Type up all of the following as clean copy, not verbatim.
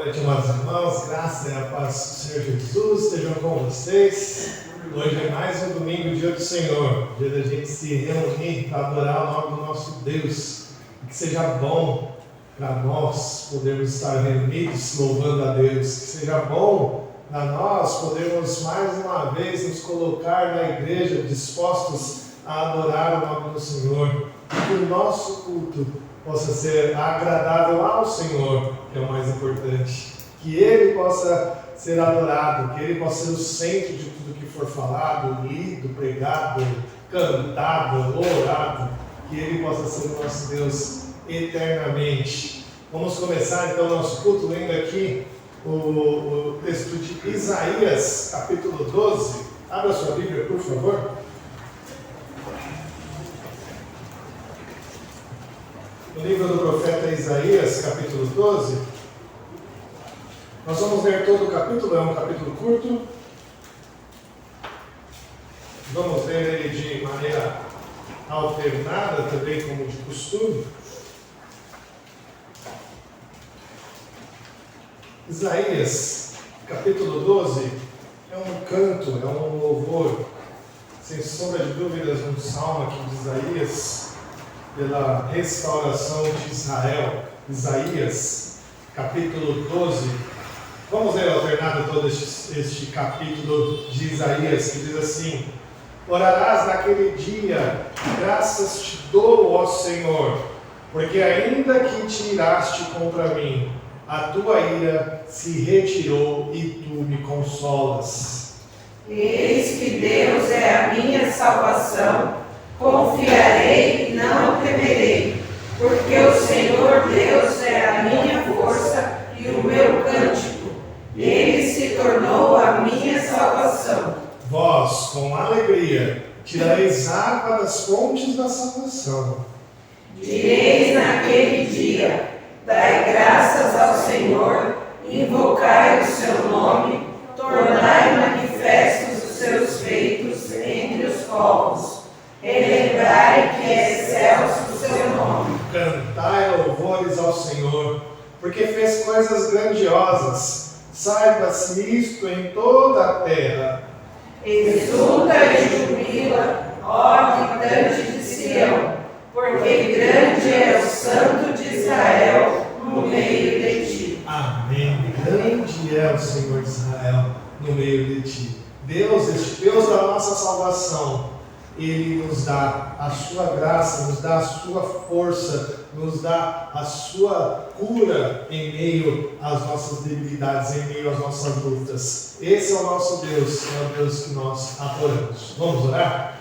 noite, amados irmãos, graça e a paz do Senhor Jesus estejam com vocês. Hoje é mais um domingo, dia do Senhor, dia da gente se reunir para adorar o nome do nosso Deus. Que seja bom para nós podermos estar reunidos louvando a Deus, que seja bom para nós podermos mais uma vez nos colocar na igreja dispostos a adorar o nome do Senhor, que o nosso culto possa ser agradável ao Senhor, que é o mais importante, que Ele possa ser adorado, que Ele possa ser o centro de tudo que for falado, lido, pregado, cantado, orado, que Ele possa ser o nosso Deus eternamente. Vamos começar então o nosso culto lendo aqui o texto de Isaías, capítulo 12. Abra sua Bíblia, por favor. No livro do profeta Isaías, capítulo 12, nós vamos ler todo o capítulo, é um capítulo curto. Vamos ler ele de maneira alternada, também como de costume. Isaías, capítulo 12, é um canto, é um louvor, sem sombra de dúvidas, um salmo aqui de Isaías, pela restauração de Israel. Isaías, capítulo 12. Vamos ler alternado todo este capítulo de Isaías, que diz assim: orarás naquele dia, graças te dou, ó Senhor, porque ainda que te iraste contra mim, a tua ira se retirou e tu me consolas. Eis que Deus é a minha salvação, confiarei e não temerei, porque o Senhor Deus é a minha força e o meu cântico, Ele se tornou a minha salvação. Vós, com alegria, tirareis água das fontes da salvação. Direis naquele dia: dai graças ao Senhor, invocai o seu nome, tornai manifestos os seus feitos entre os povos. Relembrai que é excelso o seu nome. Cantai louvores ao Senhor, porque fez coisas grandiosas. Saiba-se isto em toda a terra. Exulta e jubila, ó habitante de Sião, porque grande é o Santo de Israel no meio de ti. Amém. Grande é o Senhor de Israel no meio de ti. Deus, este Deus da nossa salvação, Ele nos dá a sua graça, nos dá a sua força, nos dá a sua cura em meio às nossas debilidades, em meio às nossas lutas. Esse é o nosso Deus, é o Deus que nós adoramos. Vamos orar?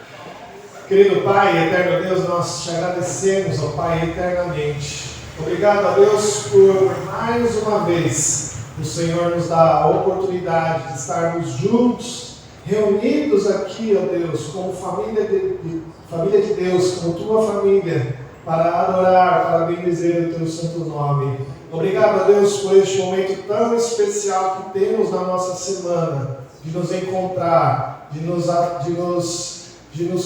Querido Pai, eterno Deus, nós te agradecemos, ó Pai, eternamente. Obrigado a Deus por mais uma vez o Senhor nos dá a oportunidade de estarmos juntos, reunidos aqui, ó Deus, como família de Deus, como tua família, para adorar, para bendizer o teu santo nome. Obrigado a Deus por este momento tão especial que temos na nossa semana, de nos encontrar, de nos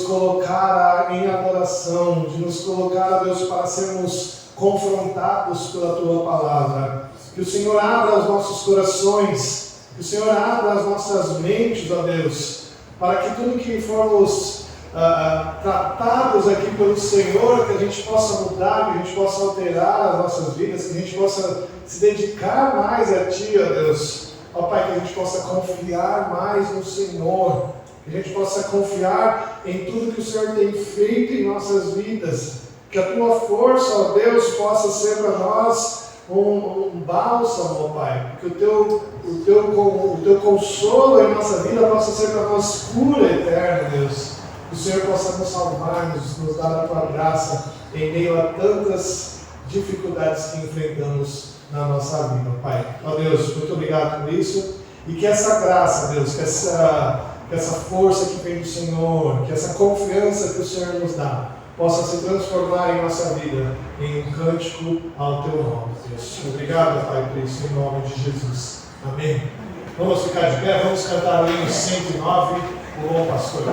colocar em adoração, de nos colocar, a Deus, para sermos confrontados pela tua palavra. Que o Senhor abra os nossos corações, que o Senhor abra as nossas mentes, ó Deus, para que tudo que formos tratados aqui pelo Senhor, que a gente possa mudar, que a gente possa alterar as nossas vidas, que a gente possa se dedicar mais a Ti, ó Deus. Ó Pai, que a gente possa confiar mais no Senhor, que a gente possa confiar em tudo que o Senhor tem feito em nossas vidas, que a Tua força, ó Deus, possa ser para nós um bálsamo, ó Pai, que o teu consolo em nossa vida possa ser para nós cura eterna, Deus. Que o Senhor possa nos salvar, nos dar a Tua graça em meio a tantas dificuldades que enfrentamos na nossa vida, Pai. Ó Deus, muito obrigado por isso, e que essa graça, Deus, que essa força que vem do Senhor, que essa confiança que o Senhor nos dá, possa se transformar em nossa vida em um cântico ao Teu nome, Deus. Obrigado, Pai, por isso, em nome de Jesus. Amém. Vamos ficar de pé, vamos cantar o hino 109, o Bom Pastor.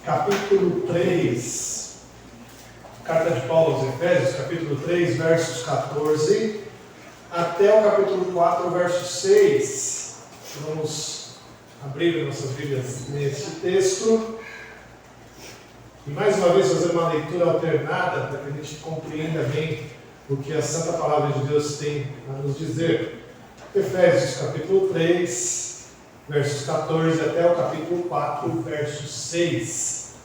capítulo 3, carta de Paulo aos Efésios, capítulo 3, versos 14, até o capítulo 4, verso 6. Vamos abrir nossas Bíblias neste texto. E mais uma vez fazer uma leitura alternada para que a gente compreenda bem o que a Santa Palavra de Deus tem a nos dizer. Efésios capítulo 3, versos 14 até o capítulo 4, verso 6.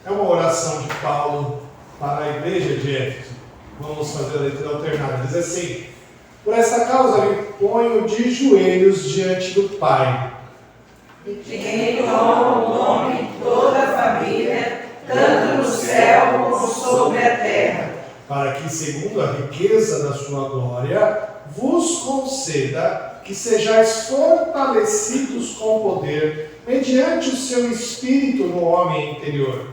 É uma oração de Paulo para a igreja de Éfeso. Vamos fazer a leitura alternada. Diz assim: por essa causa me ponho de joelhos diante do Pai, de quem toma o nome toda a família, tanto no céu como sobre a terra, para que, segundo a riqueza da sua glória, vos conceda que sejais fortalecidos com poder, mediante o seu Espírito no homem interior.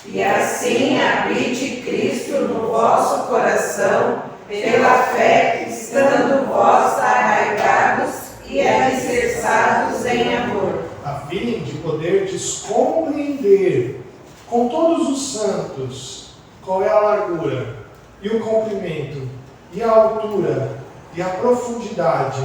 e assim habite Cristo no vosso coração, pela fé, estando vós arraigados e alicerçados em amor, A fim de poderdes compreender com todos os santos qual é a largura, e o comprimento, e a altura, e a profundidade,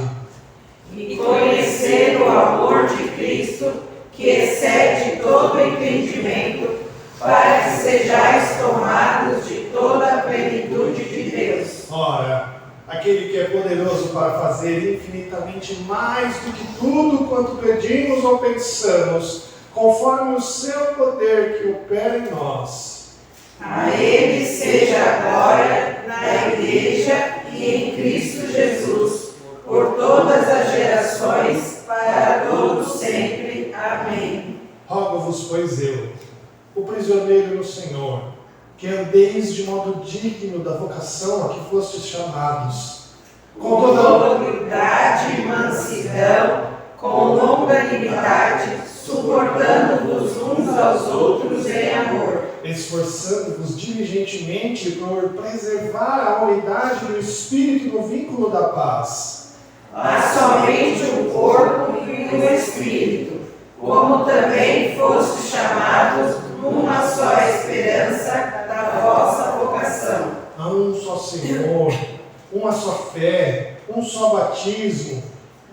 e conhecer o amor de Cristo, que excede todo entendimento, para que sejais tomados de toda a plenitude de Deus. Ora, aquele que é poderoso para fazer infinitamente mais do que tudo quanto pedimos ou pensamos, conforme o seu poder que opera em nós. A Ele seja a glória na Igreja e em Cristo Jesus, por todas as gerações, para todos sempre. Amém. Rogo-vos, pois eu, o prisioneiro no Senhor, que andeis de modo digno da vocação a que fostes chamados, Com toda humildade e mansidão, com longanimidade, suportando-vos uns aos outros em amor, esforçando-vos diligentemente por preservar a unidade do Espírito no vínculo da paz. há somente um corpo e um Espírito, como também fostes chamados numa só esperança da vossa vocação. Há um só Senhor, uma só fé, um só batismo,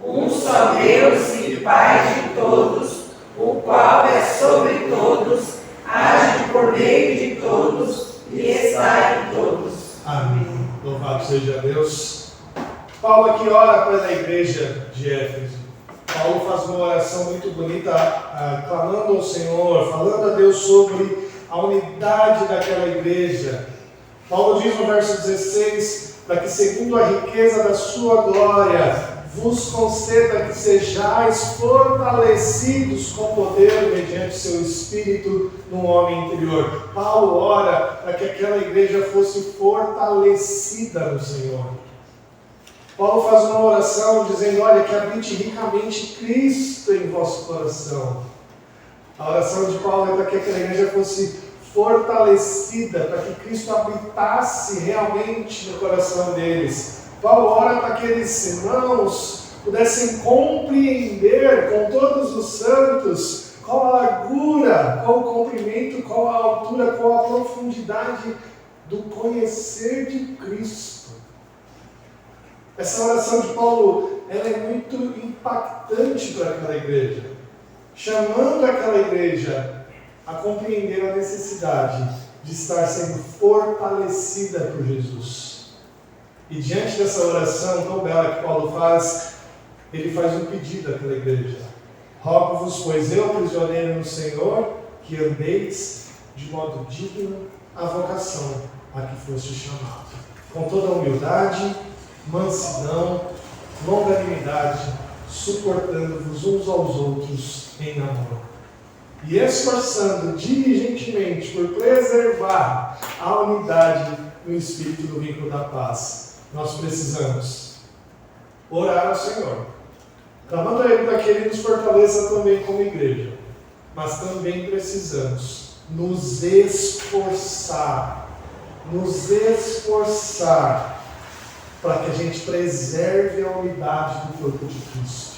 Um só Deus e Pai de todos, o qual é sobre todos, age por meio de todos e está em todos. Amém. Louvado seja Deus. Paulo aqui ora pela igreja de Éfeso. Paulo faz uma oração muito bonita, clamando ao Senhor, falando a Deus sobre a unidade daquela igreja. Paulo diz no verso 16, para que segundo a riqueza da sua glória, vos conceda que sejais fortalecidos com poder mediante seu Espírito no homem interior. Paulo ora para que aquela igreja fosse fortalecida no Senhor. Paulo faz uma oração dizendo: olha, que habite ricamente Cristo em vosso coração. A oração de Paulo é para que aquela igreja fosse fortalecida, para que Cristo habitasse realmente no coração deles. Paulo ora para que aqueles irmãos pudessem compreender com todos os santos qual a largura, qual o comprimento, qual a altura, qual a profundidade do conhecer de Cristo. Essa oração de Paulo, ela é muito impactante para aquela igreja, chamando aquela igreja a compreender a necessidade de estar sendo fortalecida por Jesus. E diante dessa oração tão bela que Paulo faz, ele faz um pedido àquela igreja: rogo-vos, pois eu, prisioneiro no Senhor, que andeis de modo digno à vocação a que foste chamado, com toda a humildade, mansidão, longanimidade, suportando-vos uns aos outros em amor, e esforçando diligentemente por preservar a unidade no Espírito do vínculo da paz. Nós precisamos orar ao Senhor, clamando a Ele para que Ele nos fortaleça também como igreja, mas também precisamos nos esforçar para que a gente preserve a unidade do corpo de Cristo.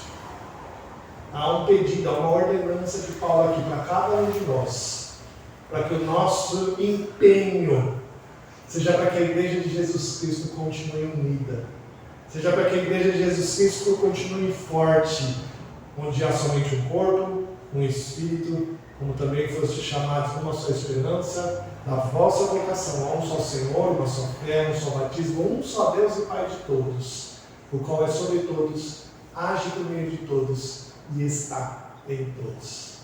Há um pedido, há uma ordenança de Paulo aqui para cada um de nós. para que o nosso empenho seja para que a Igreja de Jesus Cristo continue unida, seja para que a Igreja de Jesus Cristo continue forte, onde há somente um corpo, um Espírito, como também foste chamados como a sua esperança, da vossa vocação, a um só Senhor, uma só fé, um só batismo, um só Deus e Pai de todos, o qual é sobre todos, age por meio de todos e está em todos.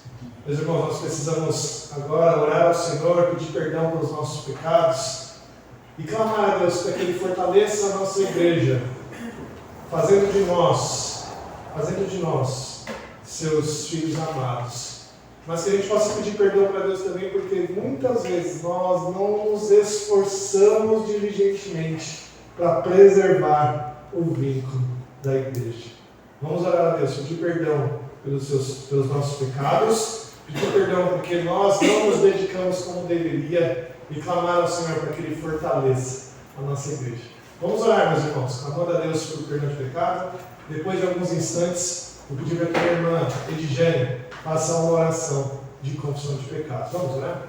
Meus irmãos, nós precisamos agora orar ao Senhor, pedir perdão pelos nossos pecados e clamar a Deus para que Ele fortaleça a nossa igreja, fazendo de nós seus filhos amados. Mas que a gente possa pedir perdão para Deus também, porque muitas vezes nós não nos esforçamos diligentemente para preservar o vínculo da igreja. Vamos orar a Deus, pedir perdão pelos nossos pecados, pedir perdão porque nós não nos dedicamos como deveria e clamar ao Senhor para que Ele fortaleça a nossa igreja. Vamos orar, meus irmãos, clamando a Deus pelo perdão de pecado. Depois de alguns instantes, vou pedir para que a minha irmã Edgene faça uma oração de confissão de pecados. Vamos orar?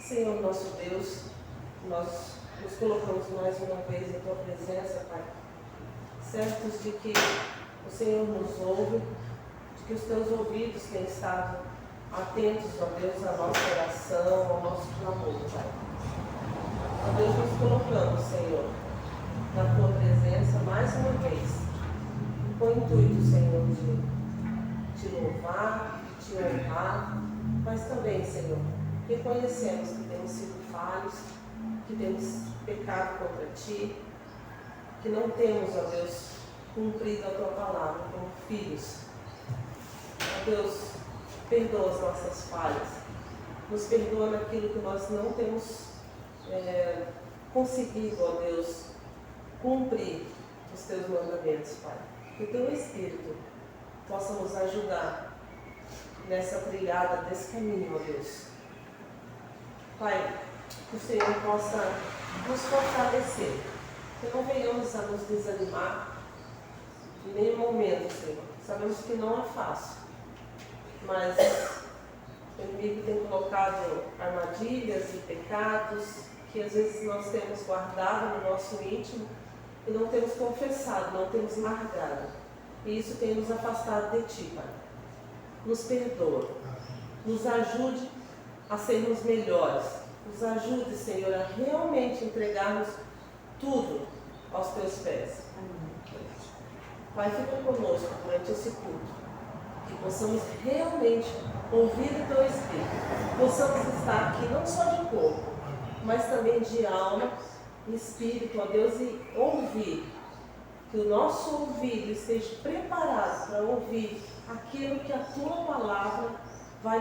Senhor nosso Deus, nós nos colocamos mais uma vez em Tua presença, Pai, certos de que o Senhor nos ouve, de que os Teus ouvidos têm estado atentos, ó Deus, à nossa oração, ao nosso clamor, Pai. Ó Deus, nos colocamos, Senhor, na Tua presença mais uma vez, com o intuito, Senhor, de Te louvar, de Te honrar, mas também, Senhor, reconhecemos que temos sido falhos, que temos pecado contra Ti, que não temos, ó Deus, cumprido a Tua palavra como filhos. Ó Deus, perdoa as nossas falhas, nos perdoa naquilo que nós não temos conseguido, ó Deus, cumprir os Teus mandamentos, Pai. Que o Teu Espírito possa nos ajudar nessa trilhada desse caminho, ó Deus. Pai, que o Senhor possa nos fortalecer, que não venhamos a nos desanimar em nenhum momento, Senhor. Sabemos que não é fácil, mas o inimigo tem colocado armadilhas e pecados que às vezes nós temos guardado no nosso íntimo e não temos confessado, não temos largado. E isso tem nos afastado de Ti, Pai. Nos perdoa, nos ajude a sermos melhores. Nos ajude, Senhor, a realmente entregarmos tudo aos Teus pés. Pai, fica conosco durante esse culto. Que possamos realmente ouvir o Teu Espírito. Possamos estar aqui não só de corpo, mas também de alma e espírito, ó Deus, e ouvir. Que o nosso ouvido esteja preparado para ouvir aquilo que a Tua palavra vai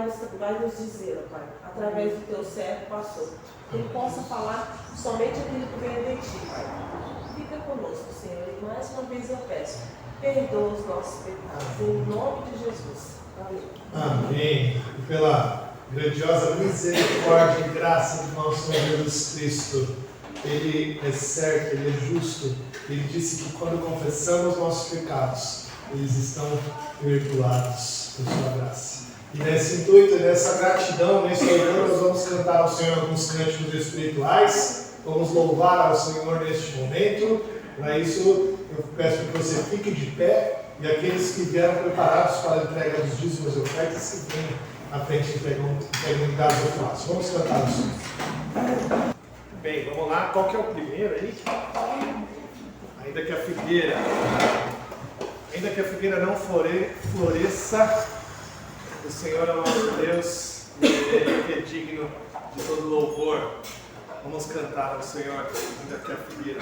nos dizer, ó Pai, através do Teu servo pastor. Que ele possa falar somente aquilo que vem de Ti, Pai. Fica conosco, Senhor, e mais uma vez eu peço, perdoa os nossos pecados, em nome de Jesus. Amém. Amém. E pela grandiosa misericórdia e graça de nosso Senhor Jesus Cristo, Ele é certo, Ele é justo. Ele disse que quando confessamos nossos pecados, eles estão perdoados por Sua graça. E nesse intuito, nessa gratidão, nesse louvor, nós vamos cantar ao Senhor alguns cânticos espirituais. Vamos louvar ao Senhor neste momento. Para isso, eu peço que você fique de pé E aqueles que vieram preparados para a entrega dos dízimos e ofertas, se vêm à frente e pegam lugares ocupados. Vamos cantar o som. Bem, vamos lá. Qual que é o primeiro aí? Ainda que a figueira não floresça, o Senhor é o nosso Deus e Ele é digno de todo louvor. Vamos cantar ao Senhor, ainda que a figueira.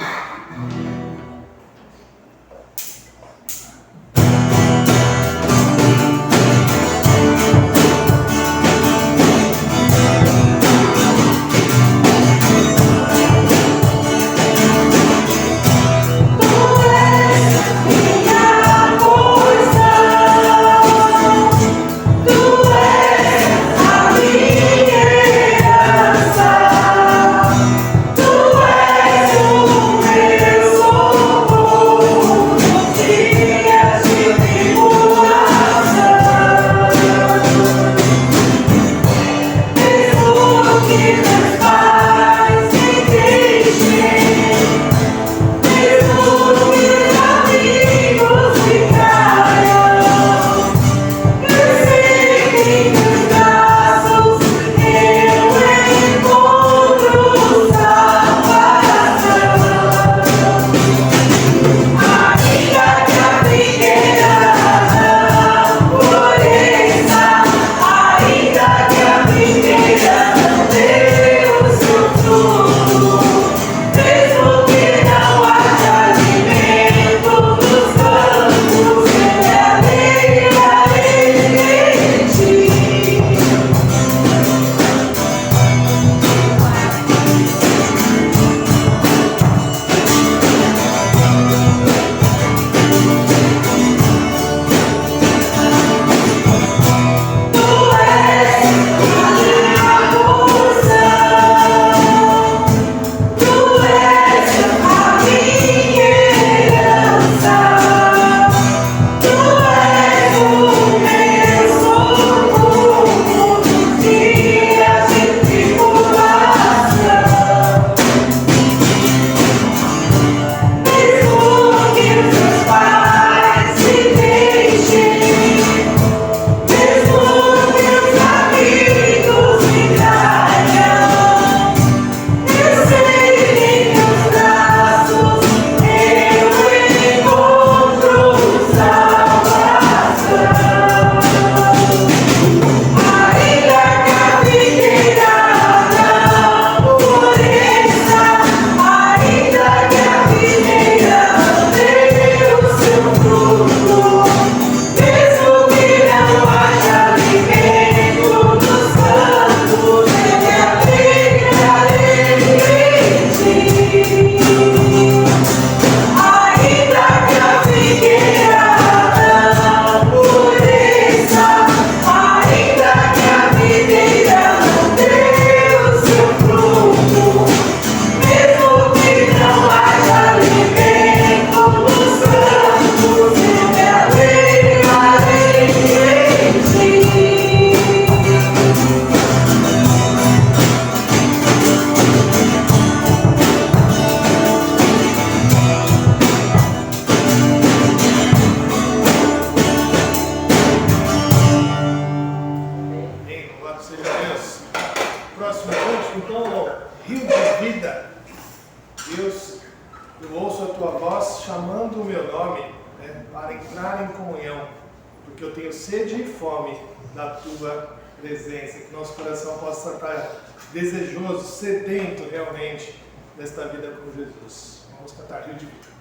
Desejoso, sedento realmente desta vida com Jesus. Vamos cantar Rio de Vida.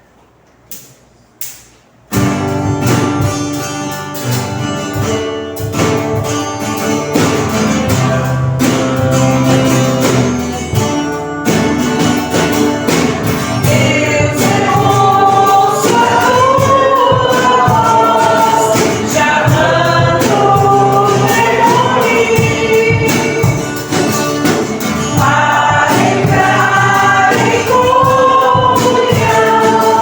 Comunhão.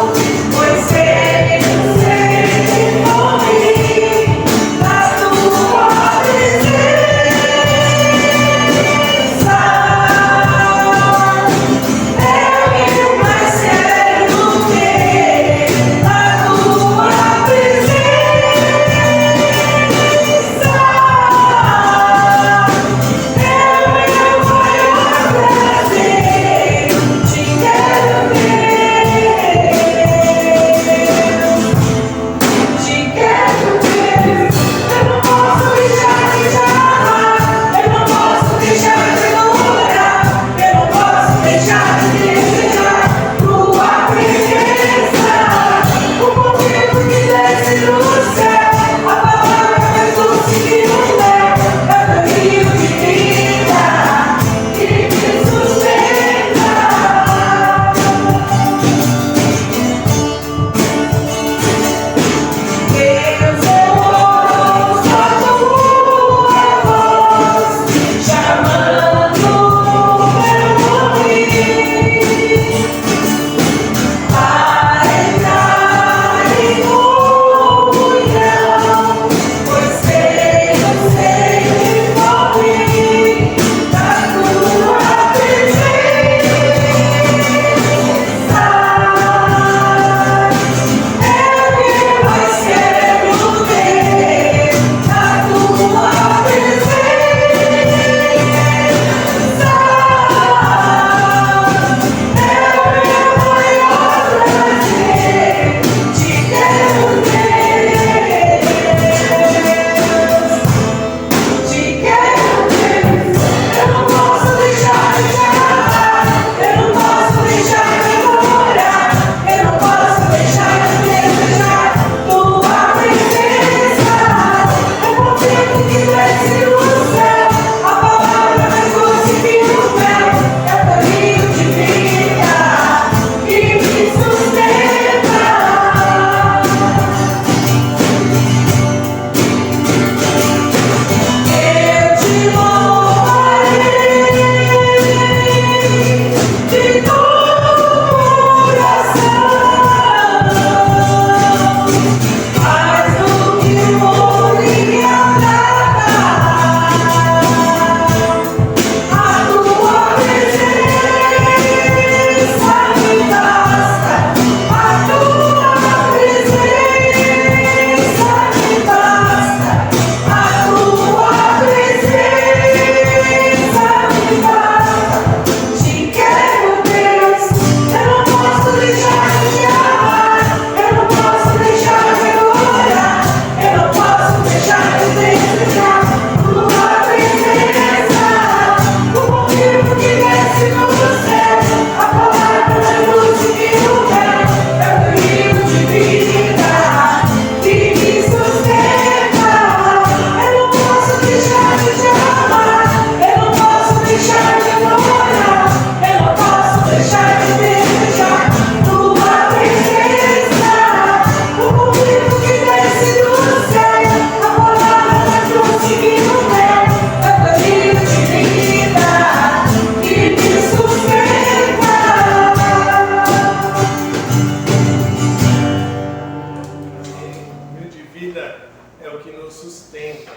sustenta.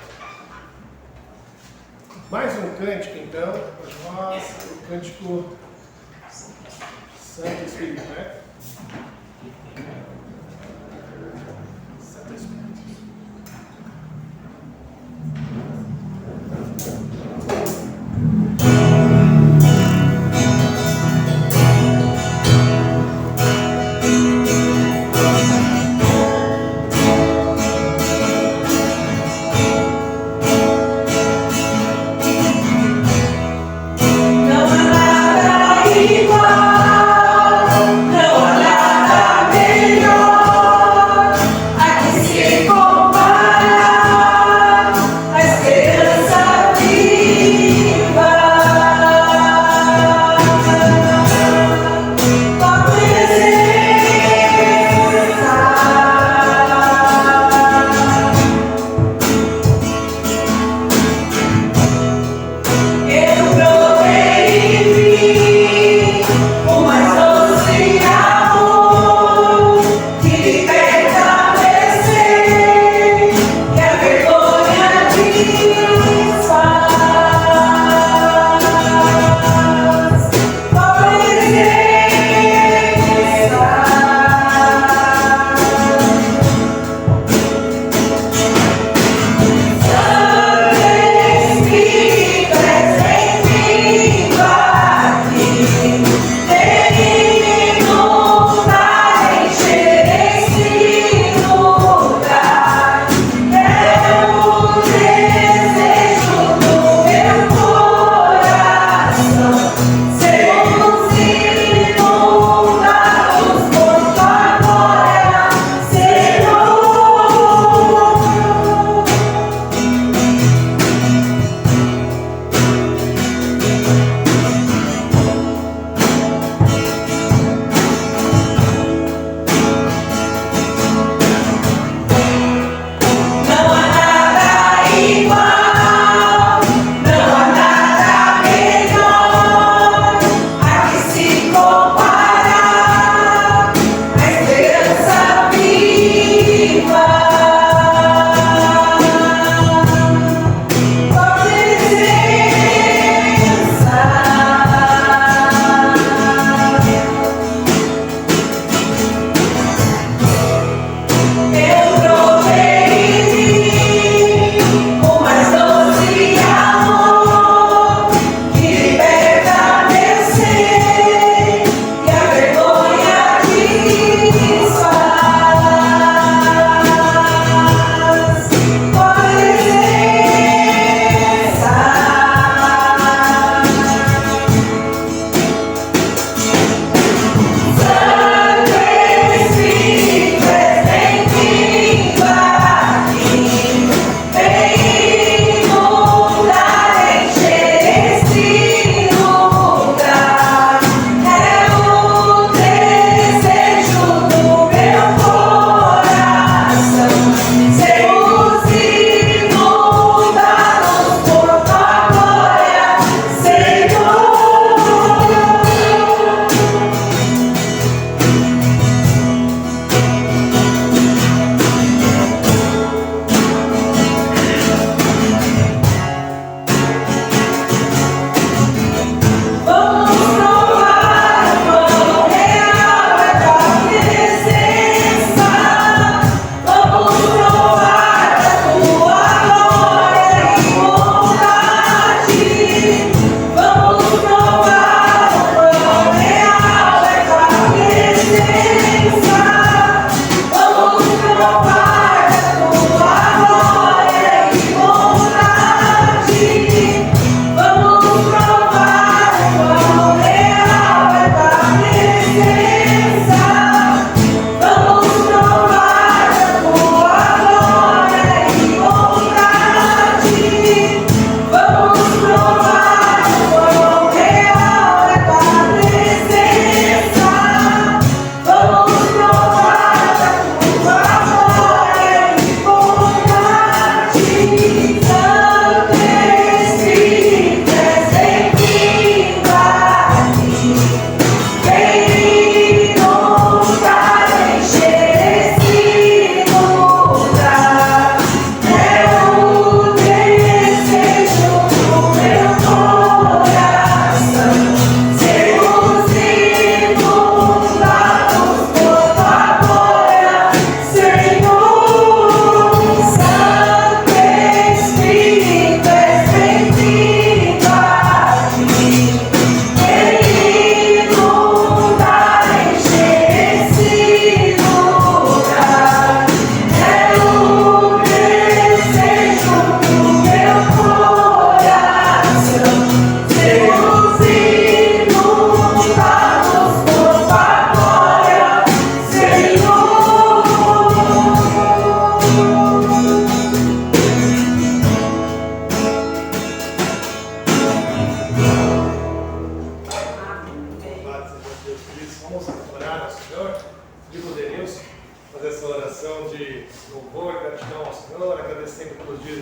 Mais um cântico, então, para nós, o cântico Santo Espírito, né? Santo Espírito.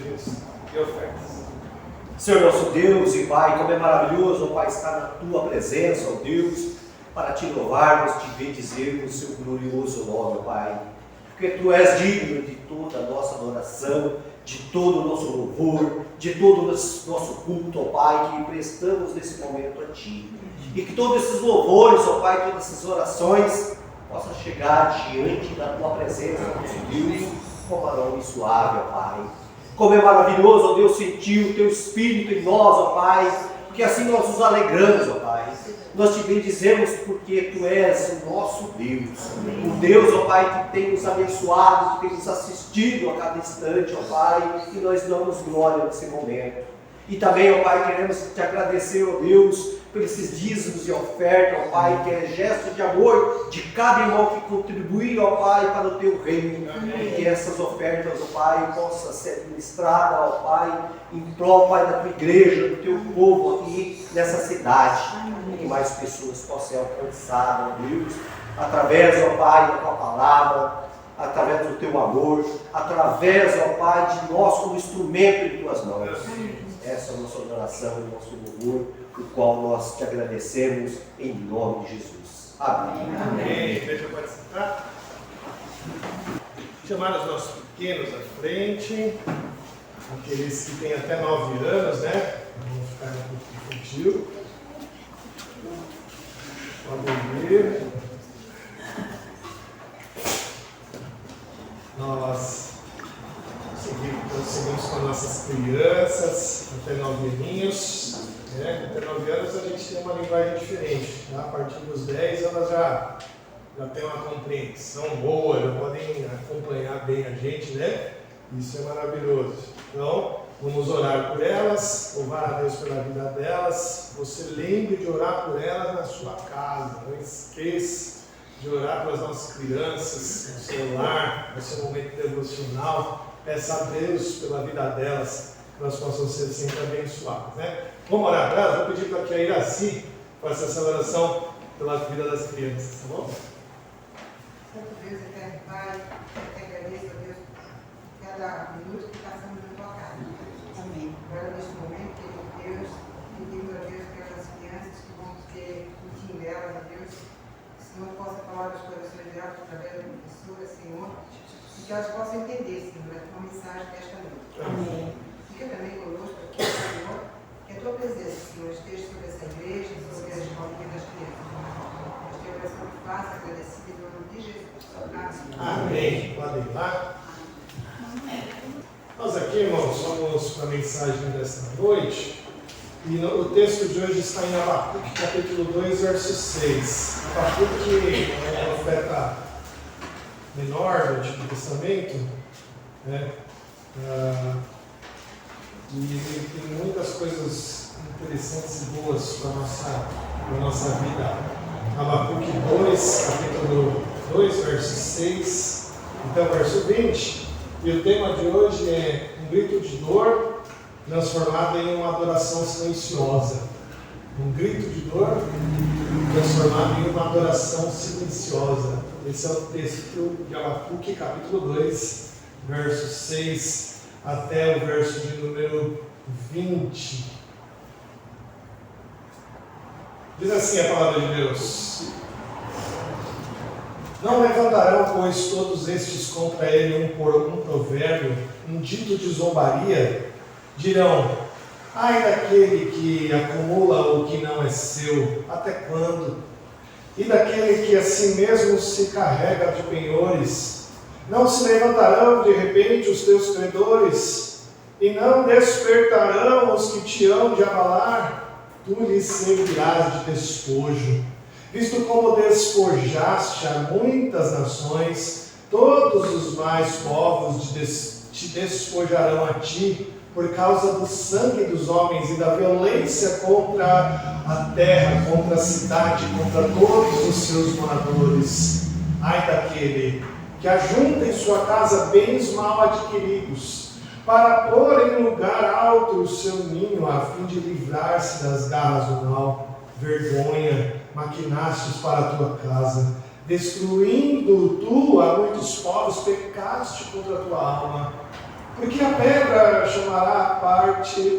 dízimos e ofertas. Senhor nosso Deus e Pai, como é maravilhoso, ó Pai, estar na Tua presença, ó Deus, para Te louvarmos, Te bendizermos o Seu glorioso nome, ó Pai. Porque Tu és digno de toda a nossa adoração, de todo o nosso louvor, de todo o nosso culto, ó Pai, que prestamos nesse momento a Ti. E que todos esses louvores, ó Pai, todas essas orações possam chegar diante da Tua presença, nosso Deus, como aroma suave, ó Pai. Como é maravilhoso, ó Deus, sentir o Teu Espírito em nós, ó Pai, porque assim nós nos alegramos, ó Pai. Nós Te bendizemos porque Tu és o nosso Deus. O Deus, ó Pai, que tem nos abençoado, que tem nos assistido a cada instante, ó Pai, e nós damos glória nesse momento. E também, ó Pai, queremos Te agradecer, ó Deus, por esses dízimos e oferta, ó Pai, que é gesto de amor de cada irmão que contribui, ó Pai, para o Teu reino. E que essas ofertas, ó Pai, possam ser ministradas, ó Pai, em prol, Pai, da Tua igreja, do Teu povo aqui nessa cidade. E que mais pessoas possam ser alcançadas, ó Deus, através, ó Pai, da Tua palavra, através do Teu amor, através, ó Pai, de nós como instrumento em Tuas mãos. Essa é a nossa adoração, o nosso louvor, o qual nós Te agradecemos em nome de Jesus. Amém. Amém. Igreja pode sentar. Chamar os nossos pequenos à frente, aqueles que têm até 9 anos, né? Vamos ficar um pouco infantil. Podem vir. Nós seguimos com nossas crianças até 9 aninhos. Até 9 anos a gente tem uma linguagem diferente. Tá? A partir dos 10 elas já têm uma compreensão boa, já podem acompanhar bem a gente, né? Isso é maravilhoso. Então, vamos orar por elas, louvar a Deus pela vida delas. Você lembre de orar por elas na sua casa. Não esqueça de orar pelas nossas crianças, no seu lar, no seu momento devocional. Peça a Deus pela vida delas, que elas possam ser sempre abençoadas, né? Vamos orar para elas? Vou pedir para que a Iraci faça essa oração pela vida das crianças, tá bom? Santo Deus, eterno Pai, eu te agradeço, a Deus, cada minuto que passamos na Tua casa. Amém. Agora, neste momento, querido Deus, pedimos a Deus pelas crianças que vão ter o time delas, a Deus, que o Senhor possa falar dos corações delas através da professora, Senhor, e que elas possam entender, Senhor, a Tua mensagem desta noite. Amém. Fica também conosco aqui, Senhor, que a Tua presença, Senhor, esteja sobre essa igreja, sobre as famílias das crianças. Nós te oração que faça, agradecida em nome de Jesus. Amém. Podem ir lá. Nós aqui, irmãos, vamos para a mensagem desta noite. E o texto de hoje está em Abacuque, capítulo 2, verso 6. Abacuque é um profeta menor do Antigo Testamento, né? E ele tem muitas coisas interessantes e boas para a nossa vida. Abacuque 2, capítulo 2, verso 6 até o verso 20. E o tema de hoje é um grito de dor transformado em uma adoração silenciosa. Um grito de dor transformado em uma adoração silenciosa. Esse é o texto de Abacuque, capítulo 2, verso 6 até o verso de número 20. Diz assim a palavra de Deus: não levantarão, pois, todos estes contra ele um provérbio, um dito de zombaria? Dirão: ai daquele que acumula o que não é seu, até quando? E daquele que a si mesmo se carrega de penhores? Não se levantarão de repente os teus credores, e não despertarão os que te hão de abalar? Tu lhes servirás de despojo. Visto como despojaste a muitas nações, todos os mais povos te despojarão a ti, por causa do sangue dos homens e da violência contra a terra, contra a cidade, contra todos os seus moradores. Ai daquele que ajunta em sua casa bens mal adquiridos, para pôr em lugar alto o seu ninho, a fim de livrar-se das garras do mal. Vergonha maquinastes para a tua casa, destruindo tu a muitos povos, pecaste contra a tua alma. Porque a pedra chamará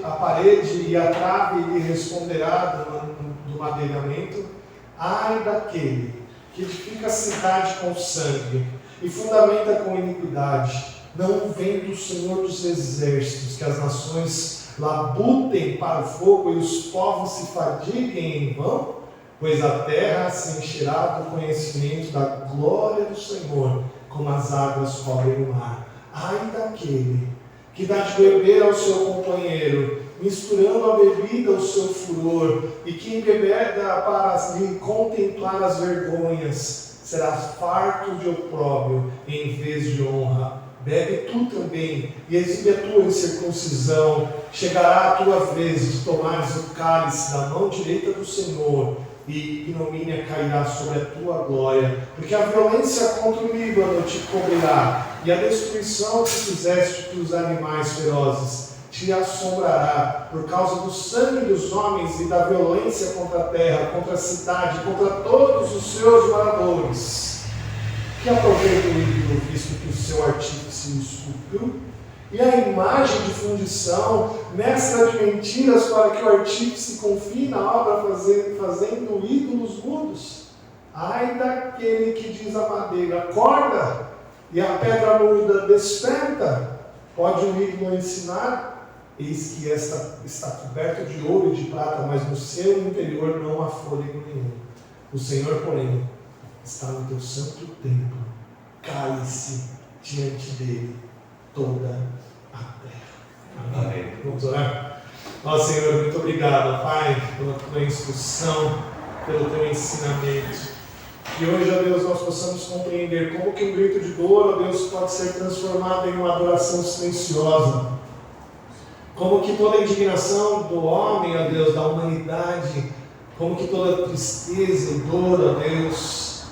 a parede e a trave lhe responderá do madeiramento. Ai daquele que edifica a cidade com sangue e fundamenta com iniquidade, não vem do Senhor dos exércitos, que as nações labutem para o fogo e os povos se fadiguem em vão? Pois a terra se encherá do conhecimento da glória do Senhor, como as águas cobrem o mar. Ai daquele que dá de beber ao seu companheiro, misturando a bebida ao seu furor, e que embebeda para lhe contemplar as vergonhas, será farto de opróbrio em vez de honra. Bebe tu também, e exibe a tua incircuncisão. Chegará a tua vez de tomares o cálice da mão direita do Senhor, e ignomínia cairá sobre a tua glória, porque a violência contra o Líbano te cobrirá, e a destruição que fizeste dos animais ferozes te assombrará, por causa do sangue dos homens e da violência contra a terra, contra a cidade, contra todos os seus moradores. Que aproveita o ídolo, visto que o seu artífice o esculpiu? E a imagem de fundição, mestra de mentiras, para que o artífice confie na obra fazendo ídolos mudos? Ai daquele que diz a madeira, acorda, e a pedra muda, desperta. Pode um ídolo ensinar? Eis que esta está coberta de ouro e de prata, mas no seu interior não há fôlego nenhum. O Senhor, porém, está no teu santo templo. Cale-se diante dele toda a terra. Amém. Amém. Vamos orar? Ó Senhor, muito obrigado, Pai, pela tua instrução, pelo teu ensinamento. Que hoje, ó Deus, nós possamos compreender como que um grito de dor, ó Deus, pode ser transformado em uma adoração silenciosa. Como que toda a indignação do homem, ó Deus, da humanidade, como que toda tristeza e dor, ó Deus,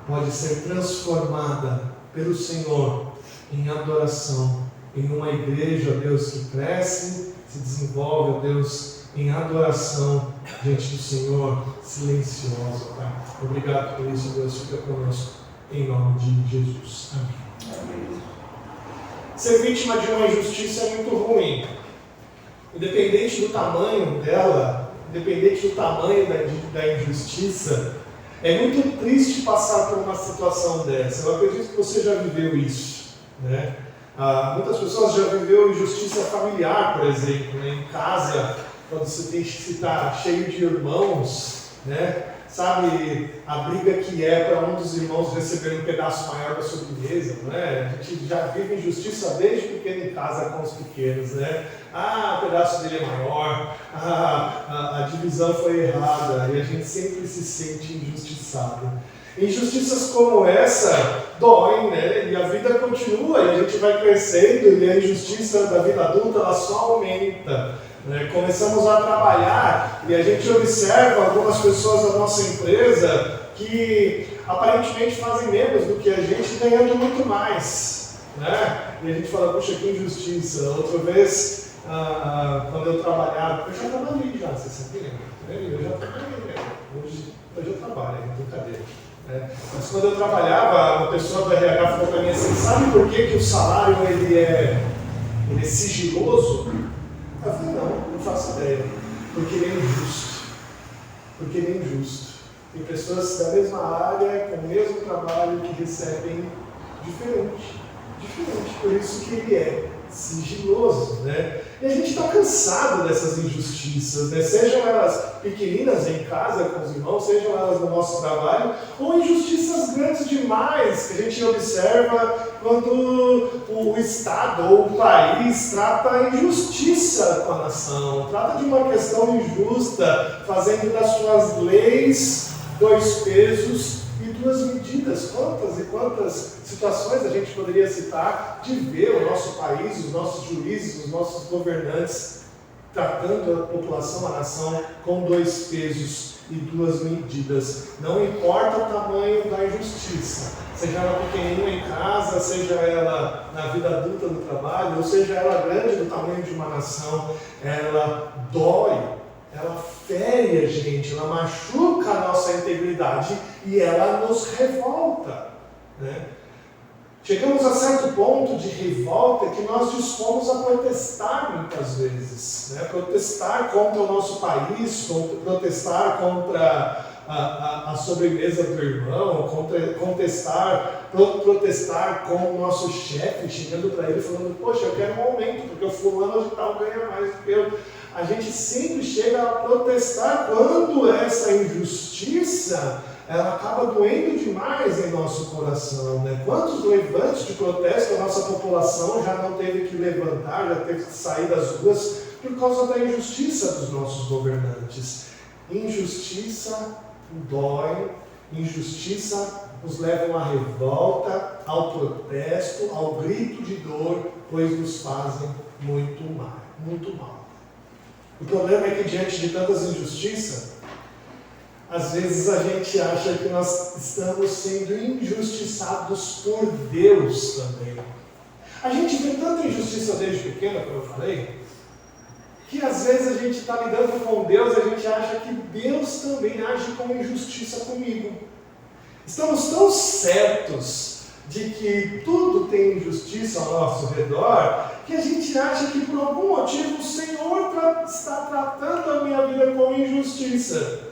pode ser transformada pelo Senhor em adoração, em uma igreja, ó Deus, que cresce, se desenvolve, ó Deus, em adoração diante do Senhor, silenciosa, Pai. Obrigado por isso, Deus, fica conosco, em nome de Jesus. Amém. Amém. Ser vítima de uma injustiça é muito ruim. Independente do tamanho dela, independente do tamanho da injustiça, é muito triste passar por uma situação dessa. Eu acredito que você já viveu isso, né? Muitas pessoas já viveu injustiça familiar, por exemplo, né? Em casa, quando você está cheio de irmãos, né? Sabe a briga que é para um dos irmãos receber um pedaço maior da sobremesa, não é? A gente já vive injustiça desde pequeno em casa com os pequenos, né? O pedaço dele é maior, a divisão foi errada, e a gente sempre se sente injustiçado. Injustiças como essa doem, né? E a vida continua, e a gente vai crescendo, e a injustiça da vida adulta ela só aumenta. Começamos a trabalhar e a gente observa algumas pessoas da nossa empresa que aparentemente fazem menos do que a gente, ganhando muito mais, né? E a gente fala, puxa, que injustiça. Outra vez, quando eu trabalhava, eu já trabalhei já, você sabia? Eu já trabalhei, hoje eu trabalho, é brincadeira. Mas quando eu trabalhava, uma pessoa do RH falou para mim assim, sabe por que o salário ele é sigiloso? Eu falei, não faço ideia. Porque ele é injusto. Porque ele é injusto. Tem pessoas da mesma área, com o mesmo trabalho, que recebem diferente. Por isso que ele é sigiloso, né? E a gente está cansado dessas injustiças, né? Sejam elas pequeninas em casa com os irmãos, sejam elas no nosso trabalho, ou injustiças grandes demais que a gente observa quando o Estado ou o país trata a injustiça com a nação, trata de uma questão injusta, fazendo das suas leis 2 pesos e 2 medidas. Quantas e quantas situações a gente poderia citar de ver o nosso país, os nossos juízes, os nossos governantes tratando a população, a nação, com 2 pesos e 2 medidas. Não importa o tamanho da injustiça, seja ela pequenininha em casa, seja ela na vida adulta no trabalho, ou seja ela grande do tamanho de uma nação, ela dói, ela fere a gente, ela machuca a nossa integridade e ela nos revolta, né? Chegamos a certo ponto de revolta que nós dispomos a protestar muitas vezes, né? Protestar contra o nosso país, protestar contra a sobremesa do irmão, protestar com o nosso chefe, chegando para ele falando, poxa, eu quero um aumento, porque o fulano de tal ganha mais do que eu. A gente sempre chega a protestar quando essa injustiça ela acaba doendo demais em nosso coração, né? Quantos levantes de protesto a nossa população já não teve que levantar, já teve que sair das ruas por causa da injustiça dos nossos governantes. Injustiça dói, injustiça nos leva à revolta, ao protesto, ao grito de dor, pois nos fazem muito mal, muito mal. O problema é que diante de tantas injustiças, às vezes a gente acha que nós estamos sendo injustiçados por Deus também. A gente vê tanta injustiça desde pequena, como eu falei, que às vezes a gente está lidando com Deus e a gente acha que Deus também age com injustiça comigo. Estamos tão certos de que tudo tem injustiça ao nosso redor, que a gente acha que por algum motivo o Senhor está tratando a minha vida com injustiça.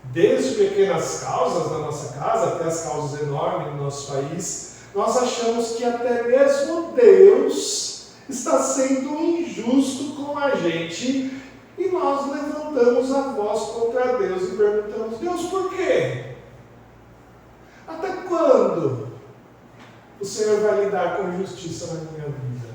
Desde pequenas causas na nossa casa até as causas enormes no nosso país, nós achamos que até mesmo Deus está sendo injusto com a gente e nós levantamos a voz contra Deus e perguntamos, Deus, por quê? Até quando o Senhor vai lidar com injustiça na minha vida?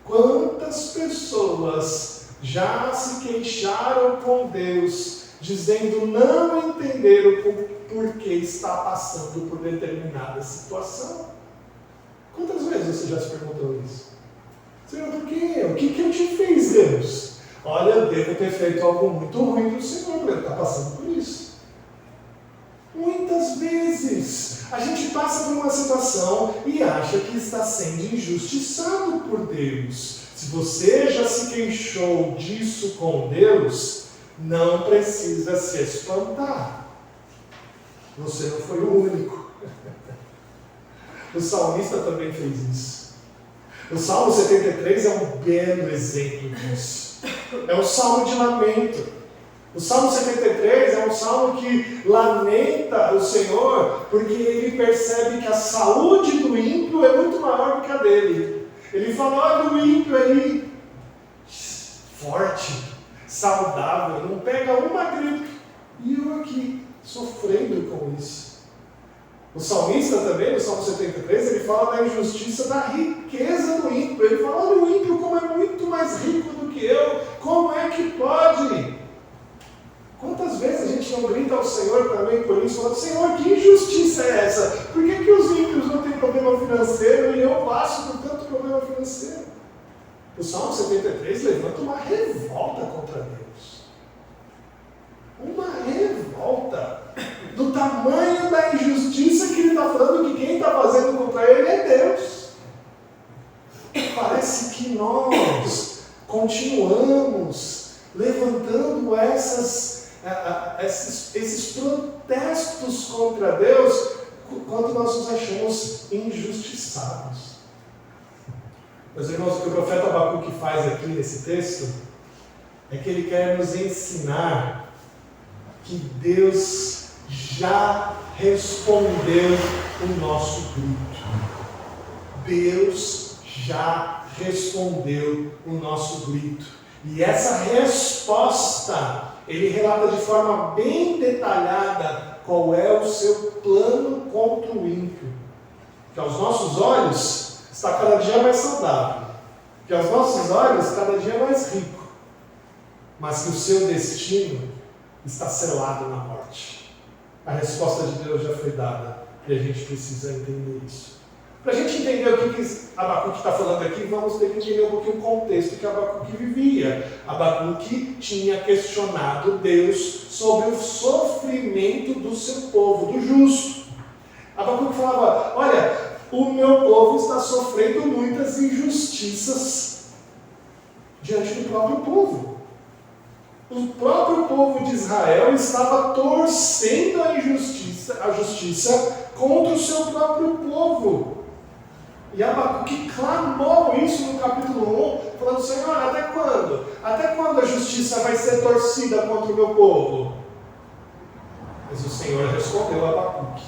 Quantas pessoas já se queixaram com Deus, dizendo não entender o porquê está passando por determinada situação? Quantas vezes você já se perguntou isso? Senhor, por quê? O que eu te fiz, Deus? Olha, eu devo ter feito algo muito ruim para o Senhor, para ele estar passando por isso. Muitas vezes a gente passa por uma situação e acha que está sendo injustiçado por Deus. Se você já se queixou disso com Deus, não precisa se espantar. Você não foi o único. O salmista também fez isso. O Salmo 73 é um belo exemplo disso. É um salmo de lamento. O Salmo 73 é um salmo que lamenta o Senhor porque ele percebe que a saúde do ímpio é muito maior do que a dele. Ele fala, olha o ímpio aí, forte, saudável, não pega uma gripe. E eu aqui, sofrendo com isso. O salmista também, no Salmo 73, ele fala da injustiça da riqueza do ímpio. Ele fala, olha o ímpio como é muito mais rico do que eu. Como é que pode? Quantas vezes a gente não grita ao Senhor também por isso? Fala, Senhor, que injustiça é essa? Por que os ímpios não têm problema financeiro e eu passo por tanto problema financeiro? O Salmo 73 levanta uma revolta contra Deus. Uma revolta do tamanho da injustiça que ele está falando que quem está fazendo contra ele é Deus. Parece que nós continuamos levantando esses protestos contra Deus quando nós nos achamos injustiçados. Meus irmãos, o que o profeta Abacuque faz aqui nesse texto é que ele quer nos ensinar que Deus já respondeu o nosso grito. Deus já respondeu o nosso grito. E essa resposta, ele relata de forma bem detalhada qual é o seu plano contra o ímpio. Que aos nossos olhos está cada dia mais saudável. Que aos nossos olhos cada dia mais rico. Mas que o seu destino está selado na morte. A resposta de Deus já foi dada e a gente precisa entender isso. Para a gente entender o que Abacuque está falando aqui, vamos ter que entender um pouquinho o contexto que Abacuque vivia. Abacuque tinha questionado Deus sobre o sofrimento do seu povo, do justo. Abacuque falava, olha, o meu povo está sofrendo muitas injustiças diante do próprio povo. O próprio povo de Israel estava torcendo a justiça contra o seu próprio povo. E Abacuque clamou isso no capítulo 1, falando: Senhor, até quando? Até quando a justiça vai ser torcida contra o meu povo? Mas o Senhor respondeu a Abacuque.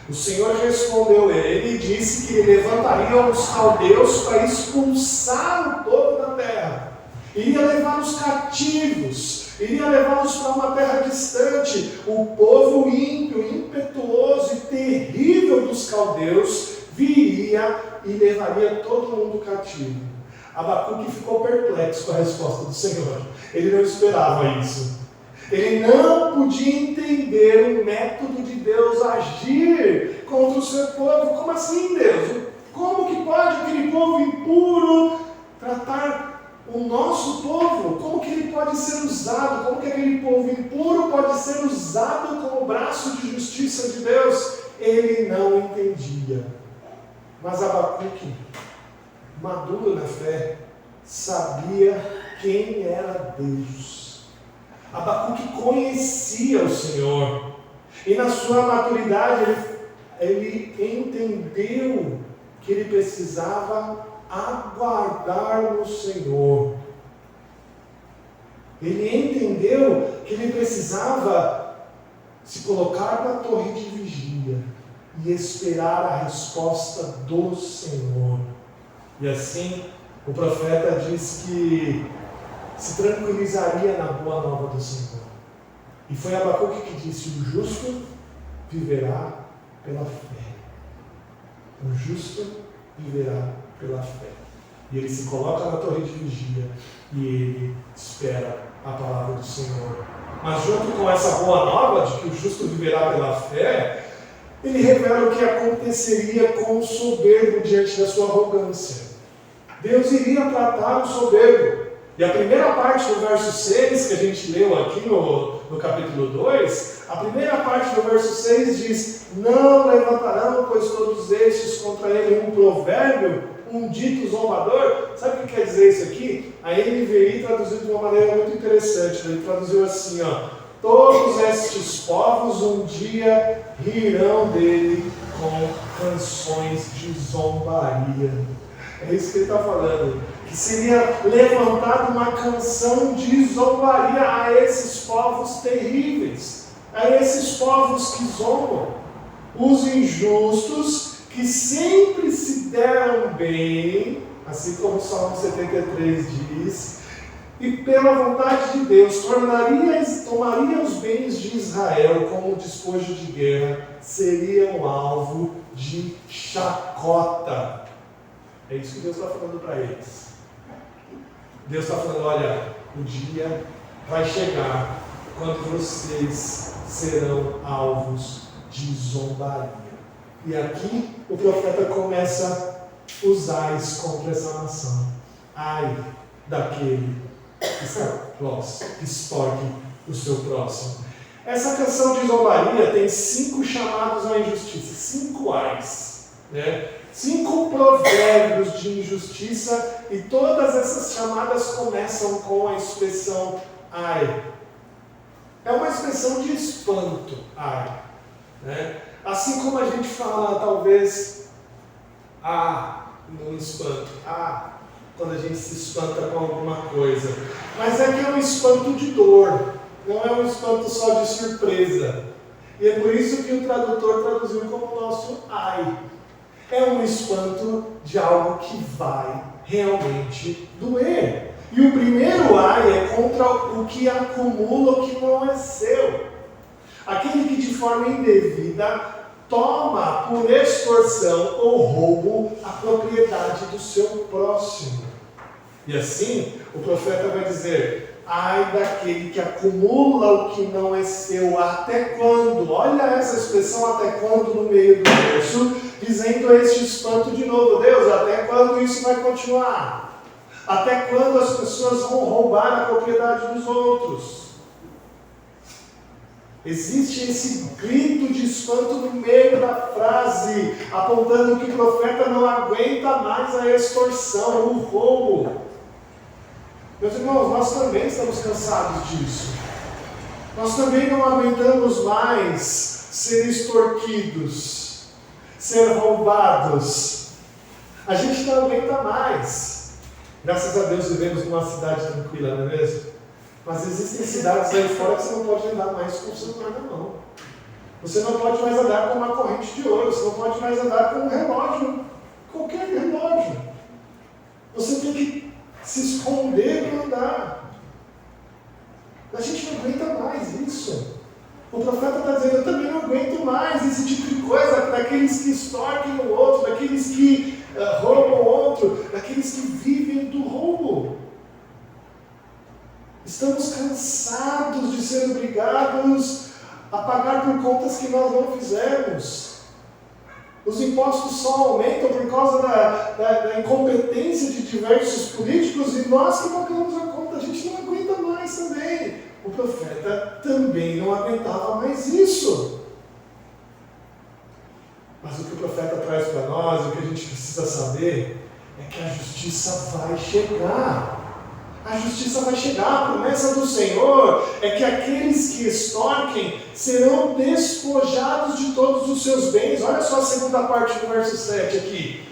O Senhor respondeu ele e disse que ele levantaria os caldeus para expulsar o povo da terra. Iria levá-los cativos, iria levá-los para uma terra distante. O povo ímpio, impetuoso e terrível dos caldeus viria e levaria todo mundo cativo. Abacuque ficou perplexo com a resposta do Senhor. Ele não esperava isso. Ele não podia entender o método de Deus agir contra o seu povo. Como assim, Deus? Como que pode aquele povo impuro tratar o nosso povo? Como que ele pode ser usado? Como que aquele povo impuro pode ser usado como braço de justiça de Deus? Ele não entendia. Mas Abacuque, maduro na fé, sabia quem era Deus. Abacuque conhecia o Senhor. E na sua maturidade ele entendeu que ele precisava aguardar no Senhor. Ele entendeu que ele precisava se colocar na torre de vigia e esperar a resposta do Senhor. E assim, o profeta diz que se tranquilizaria na boa nova do Senhor. E foi Abacuque que disse: o justo viverá pela fé. O justo viverá pela fé. E ele se coloca na torre de vigia e ele espera a palavra do Senhor. Mas junto com essa boa nova de que o justo viverá pela fé, ele revela o que aconteceria com o soberbo diante da sua arrogância. Deus iria tratar o soberbo. E a primeira parte do verso 6, que a gente leu aqui no capítulo 2, a primeira parte do verso 6 diz: não levantarão, pois todos estes contra ele um provérbio, um dito zombador. Sabe o que quer dizer isso aqui? A NVI traduziu de uma maneira muito interessante. Ele traduziu assim, todos estes povos um dia rirão dele com canções de zombaria. É isso que ele está falando. Que seria levantada uma canção de zombaria a esses povos terríveis, a esses povos que zombam, os injustos que sempre se deram bem, assim como o Salmo 73 diz, e pela vontade de Deus tomaria os bens de Israel como despojo de guerra, seriam alvo de chacota. É isso que Deus está falando para eles. Deus está falando: olha, o dia vai chegar quando vocês serão alvos de zombaria. E aqui o profeta começa os ais contra essa nação. Ai daquele que extorque o seu próximo. Essa canção de zombaria tem 5 chamados à injustiça, 5 ais, né? 5 provérbios de injustiça, e todas essas chamadas começam com a expressão ai. É uma expressão de espanto, ai, né? Assim como a gente fala, talvez, no espanto, quando a gente se espanta com alguma coisa. Mas é que é um espanto de dor, não é um espanto só de surpresa. E é por isso que o tradutor traduziu como nosso ai. É um espanto de algo que vai realmente doer. E o primeiro ai é contra o que acumula o que não é seu. Aquele que de forma indevida toma por extorsão ou roubo a propriedade do seu próximo. E assim, o profeta vai dizer: ai daquele que acumula o que não é seu. Até quando? Olha essa expressão, até quando, no meio do verso, dizendo este espanto de novo. Deus, até quando isso vai continuar? Até quando as pessoas vão roubar a propriedade dos outros? Existe esse grito de espanto no meio da frase, apontando que o profeta não aguenta mais a extorsão, o roubo. Meus irmãos, nós também estamos cansados disso. Nós também não aguentamos mais ser extorquidos, ser roubados. A gente não aguenta mais. Graças a Deus vivemos numa cidade tranquila, não é mesmo? Mas existem cidades aí fora que você não pode andar mais com o celular na mão. Você não pode mais andar com uma corrente de ouro, você não pode mais andar com um relógio, qualquer relógio. Você tem que se esconder para andar. A gente não aguenta mais isso. O profeta está dizendo, eu também não aguento mais esse tipo de coisa, daqueles que extorquem o outro, daqueles que roubam o outro, daqueles que vivem do roubo. Estamos cansados de ser obrigados a pagar por contas que nós não fizemos. Os impostos só aumentam por causa da incompetência de diversos políticos e nós que pagamos a conta, a gente não aguenta mais também. O profeta também não aguentava mais isso. Mas o que o profeta traz para nós, o que a gente precisa saber, é que a justiça vai chegar. A justiça vai chegar. A promessa do Senhor é que aqueles que extorquem serão despojados de todos os seus bens. Olha só a segunda parte do verso 7 aqui.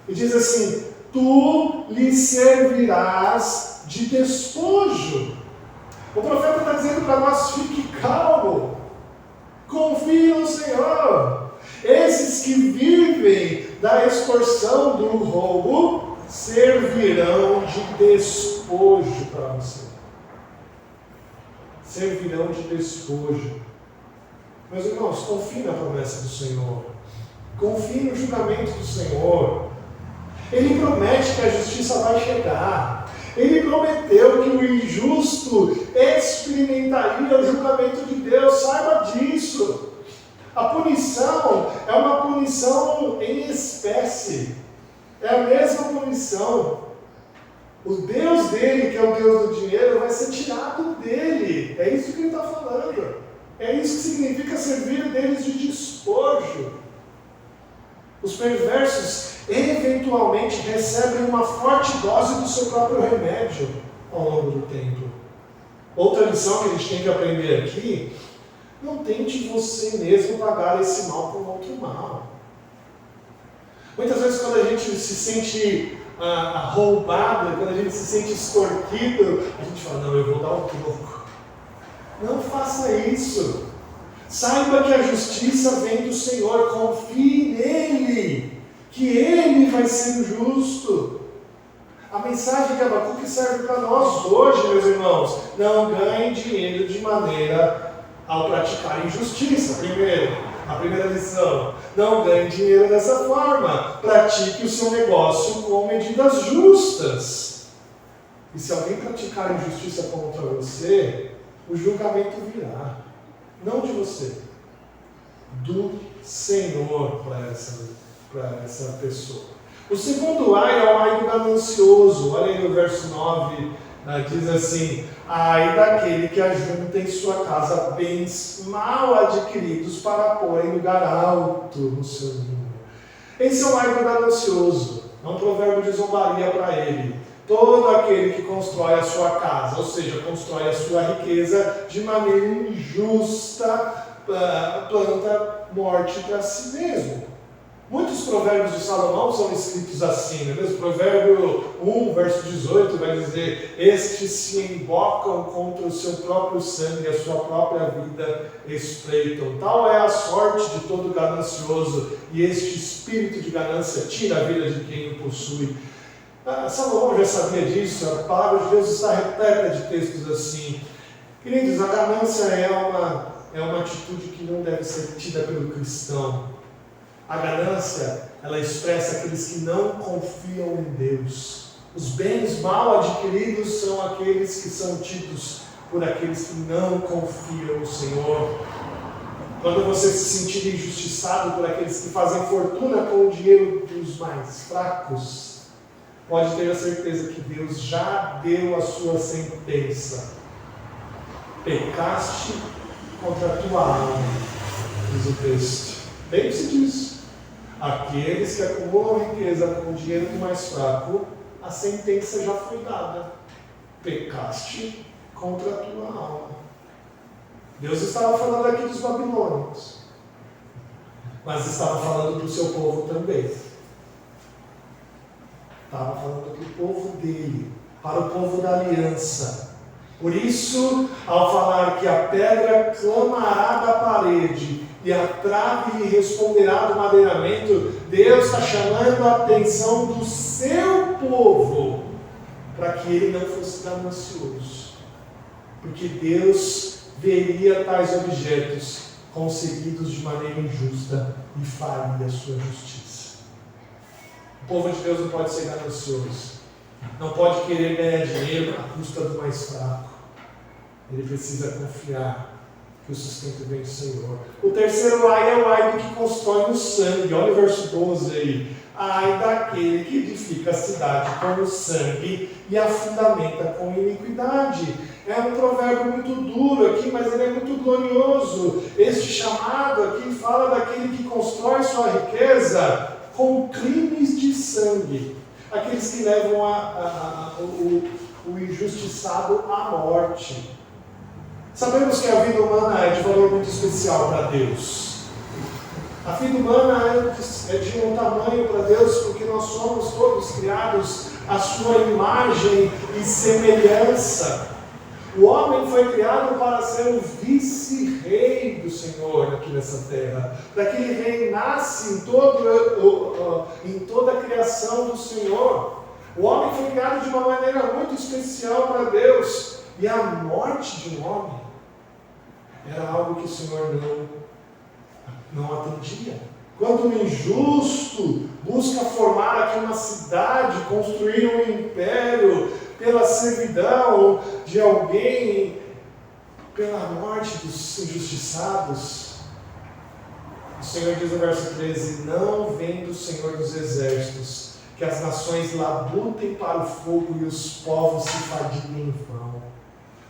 E diz assim, tu lhe servirás de despojo. O profeta está dizendo para nós, fique calmo, confie no Senhor. Esses que vivem da extorsão do roubo servirão de despojo para você. Servirão de despojo. Meus irmãos, confie na promessa do Senhor. Confie no julgamento do Senhor. Ele promete que a justiça vai chegar. Ele prometeu que o injusto experimentaria o julgamento de Deus. Saiba disso. A punição é uma punição em espécie. É a mesma punição. O Deus dele, que é o Deus do dinheiro, vai ser tirado dele. É isso que ele está falando. É isso que significa servir deles de despojo. Os perversos eventualmente recebem uma forte dose do seu próprio remédio ao longo do tempo. Outra lição que a gente tem que aprender aqui, não tente você mesmo pagar esse mal com outro mal. Muitas vezes quando a gente se sente roubado, quando a gente se sente extorquido, a gente fala, não, eu vou dar um troco. Não faça isso. Saiba que a justiça vem do Senhor, confie nele, que ele vai ser justo. A mensagem de Abacuque serve para nós hoje, meus irmãos. Não ganhe dinheiro de maneira ao praticar injustiça. A primeira lição, não ganhe dinheiro dessa forma. Pratique o seu negócio com medidas justas. E se alguém praticar injustiça contra você, o julgamento virá. Não de você, do Senhor para essa pessoa. O segundo ai é o ai do ganancioso. Olha aí no verso 9, diz assim, ai daquele que ajunta em sua casa bens mal adquiridos para pôr em lugar alto no seu ninho. Esse é o ai do ganancioso, é um provérbio de zombaria para ele. Todo aquele que constrói a sua casa, ou seja, constrói a sua riqueza de maneira injusta, planta morte para si mesmo. Muitos provérbios de Salomão são escritos assim, não é mesmo? Provérbio 1, verso 18 vai dizer, estes se embocam contra o seu próprio sangue, a sua própria vida espreitam. Tal é a sorte de todo ganancioso, e este espírito de ganância tira a vida de quem o possui. Salomão já sabia disso, a palavra de Deus está repleta de textos assim. Queridos, a ganância é uma atitude que não deve ser tida pelo cristão. A ganância, ela expressa aqueles que não confiam em Deus. Os bens mal adquiridos são aqueles que são tidos por aqueles que não confiam no Senhor. Quando você se sentir injustiçado por aqueles que fazem fortuna com o dinheiro dos mais fracos, pode ter a certeza que Deus já deu a sua sentença. Pecaste contra a tua alma, diz o texto. Lembre-se disso. Aqueles que acumulam riqueza com o dinheiro do mais fraco, a sentença já foi dada. Pecaste contra a tua alma. Deus estava falando aqui dos babilônios, mas estava falando do seu povo também. Estava falando para o povo dele, para o povo da aliança. Por isso, ao falar que a pedra clamará da parede e a trave lhe responderá do madeiramento, Deus está chamando a atenção do seu povo para que ele não fosse ganancioso. Porque Deus veria tais objetos concebidos de maneira injusta e faria a sua justiça. O povo de Deus não pode ser ganancioso. Não pode querer ganhar dinheiro à custa do mais fraco. Ele precisa confiar que o sustento vem do Senhor. O terceiro ai é o ai do que constrói no sangue. Olha o verso 12 aí. Ai daquele que edifica a cidade com o sangue e a fundamenta com iniquidade. É um provérbio muito duro aqui, mas ele é muito glorioso. Este chamado aqui fala daquele que constrói sua riqueza com crimes de sangue. Aqueles que levam o injustiçado à morte. Sabemos que a vida humana é de valor muito especial para Deus. A vida humana é de um tamanho para Deus, porque nós somos todos criados à sua imagem e semelhança. O homem foi criado para ser o vice-rei do Senhor aqui nessa terra, para que ele reinasse em toda a criação do Senhor. O homem foi criado de uma maneira muito especial para Deus, e a morte de um homem era algo que o Senhor não atendia. Quando o injusto busca formar aqui uma cidade, construir um império pela servidão de alguém, pela morte dos injustiçados, o Senhor diz no verso 13: não vem do Senhor dos exércitos que as nações labutem para o fogo e os povos se fadiguem em vão.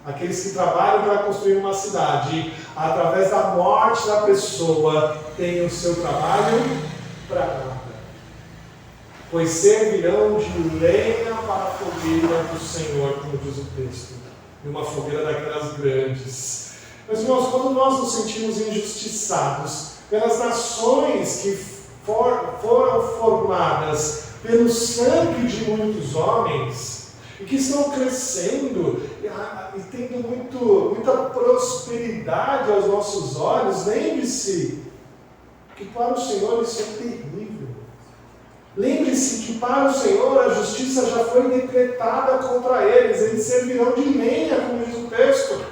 Aqueles que trabalham para construir uma cidade, através da morte da pessoa, têm o seu trabalho para nada. Pois servirão de lenha para a fogueira do Senhor, como diz o texto. E uma fogueira daquelas grandes. Meus irmãos, quando nós nos sentimos injustiçados pelas nações que foram formadas pelo sangue de muitos homens, e que estão crescendo e tendo muita prosperidade aos nossos olhos, lembre-se que para o Senhor isso é terrível. Lembre-se que para o Senhor a justiça já foi decretada contra eles servirão de lenha, como diz o texto.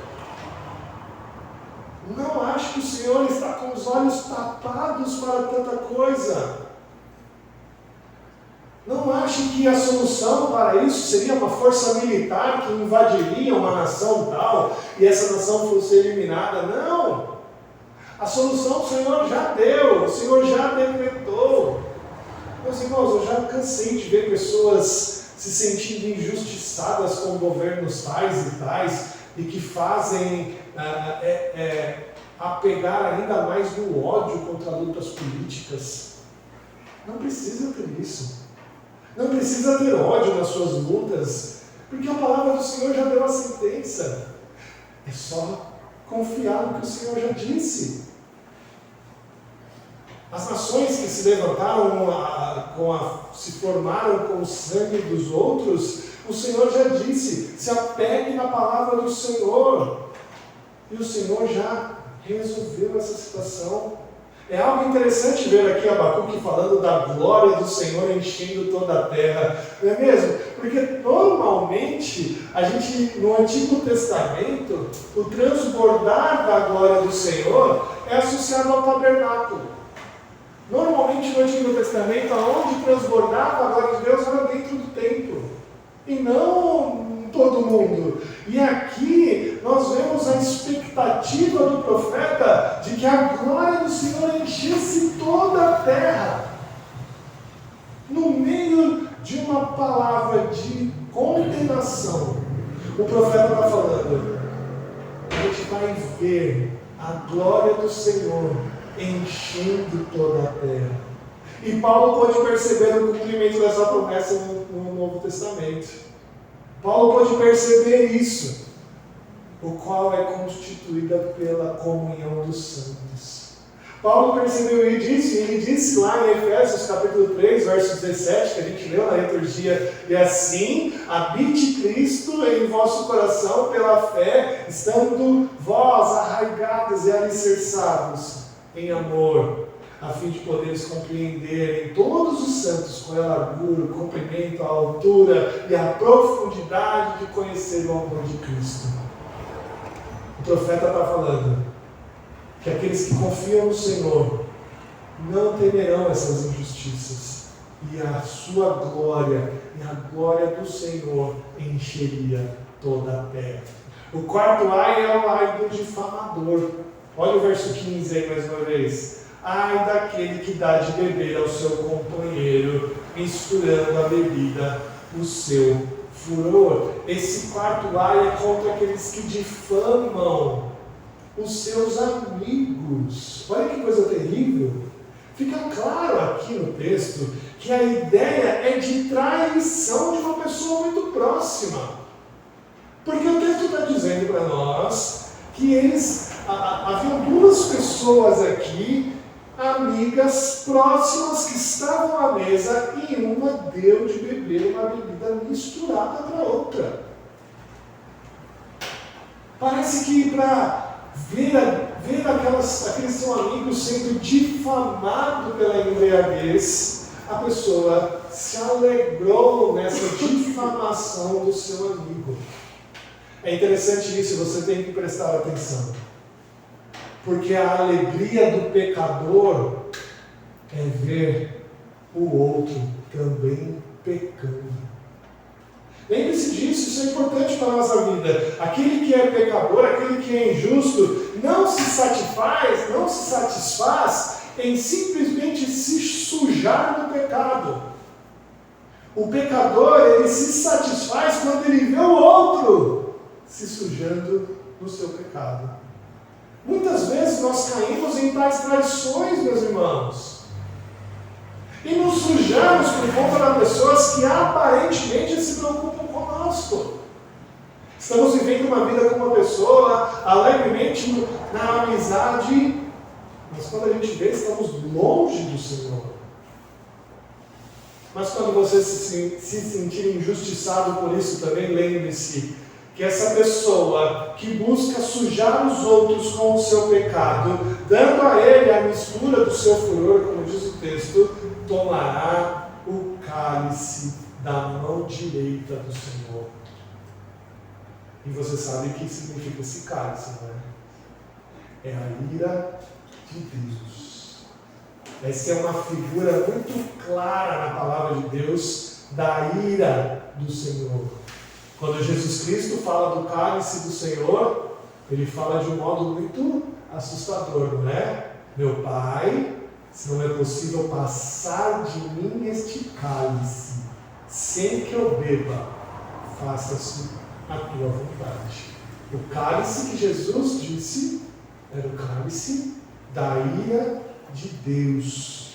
Não acho que o Senhor está com os olhos tapados para tanta coisa. Não ache que a solução para isso seria uma força militar que invadiria uma nação tal e essa nação fosse eliminada. Não! A solução o Senhor já deu, o Senhor já decretou. Meus irmãos, eu já cansei de ver pessoas se sentindo injustiçadas com governos tais e tais e que fazem apegar ainda mais no ódio contra lutas políticas. Não precisa ter isso. Não precisa ter ódio nas suas lutas, porque a palavra do Senhor já deu a sentença. É só confiar no que o Senhor já disse. As nações que se levantaram, se formaram com o sangue dos outros, o Senhor já disse: se apegue na palavra do Senhor. E o Senhor já resolveu essa situação. É algo interessante ver aqui Abacuque falando da glória do Senhor enchendo toda a terra, não é mesmo? Porque normalmente, no Antigo Testamento, o transbordar da glória do Senhor é associado ao tabernáculo. Normalmente no Antigo Testamento, aonde transbordava a glória de Deus era dentro do templo, e não todo mundo. E aqui nós vemos a expectativa do profeta de que a glória do Senhor enchesse toda a terra. No meio de uma palavra de condenação, o profeta está falando: a gente vai ver a glória do Senhor enchendo toda a terra. E Paulo pôde perceber o cumprimento dessa promessa no Novo Testamento. Paulo pôde perceber isso, o qual é constituída pela comunhão dos santos. Paulo percebeu disso, e ele disse lá em Efésios capítulo 3, verso 17, que a gente leu na liturgia, e assim, habite Cristo em vosso coração pela fé, estando vós arraigados e alicerçados em amor, a fim de poderes compreender em todos os santos qual é a largura, o comprimento, a altura e a profundidade de conhecer o amor de Cristo. O profeta está falando que aqueles que confiam no Senhor não temerão essas injustiças, e a sua glória e a glória do Senhor encheria toda a terra. O quarto ai é o ai do difamador. Olha o verso 15 aí mais uma vez. Ai daquele que dá de beber ao seu companheiro, misturando a bebida no seu furor. Esse quarto ai é contra aqueles que difamam os seus amigos. Olha que coisa terrível. Fica claro aqui no texto que a ideia é de traição de uma pessoa muito próxima. Porque o texto está dizendo para nós que haviam duas pessoas aqui, amigas próximas, que estavam à mesa, e uma deu de beber uma bebida misturada para outra. Parece que para ver aquele seu amigo sendo difamado pela embriaguez, a pessoa se alegrou nessa difamação do seu amigo. É interessante isso, você tem que prestar atenção. Porque a alegria do pecador é ver o outro também pecando. Lembre-se disso, isso é importante para a nossa vida. Aquele que é pecador, aquele que é injusto, não se satisfaz em simplesmente se sujar do pecado. O pecador, ele se satisfaz quando ele vê o outro se sujando no seu pecado. Muitas vezes nós caímos em tais traições, meus irmãos. E nos sujamos por conta de pessoas que aparentemente se preocupam conosco. Estamos vivendo uma vida com uma pessoa alegremente na amizade, mas quando a gente vê, estamos longe do Senhor. Mas quando você se sentir injustiçado por isso também, lembre-se que essa pessoa que busca sujar os outros com o seu pecado, dando a ele a mistura do seu furor, como diz o texto, tomará o cálice da mão direita do Senhor. E você sabe o que significa esse cálice, não é? É a ira de Deus. Essa é uma figura muito clara na palavra de Deus da ira do Senhor. Quando Jesus Cristo fala do cálice do Senhor, ele fala de um modo muito assustador, não é? Meu Pai, se não é possível passar de mim este cálice, sem que eu beba, faça-se a tua vontade. O cálice que Jesus disse era o cálice da ira de Deus.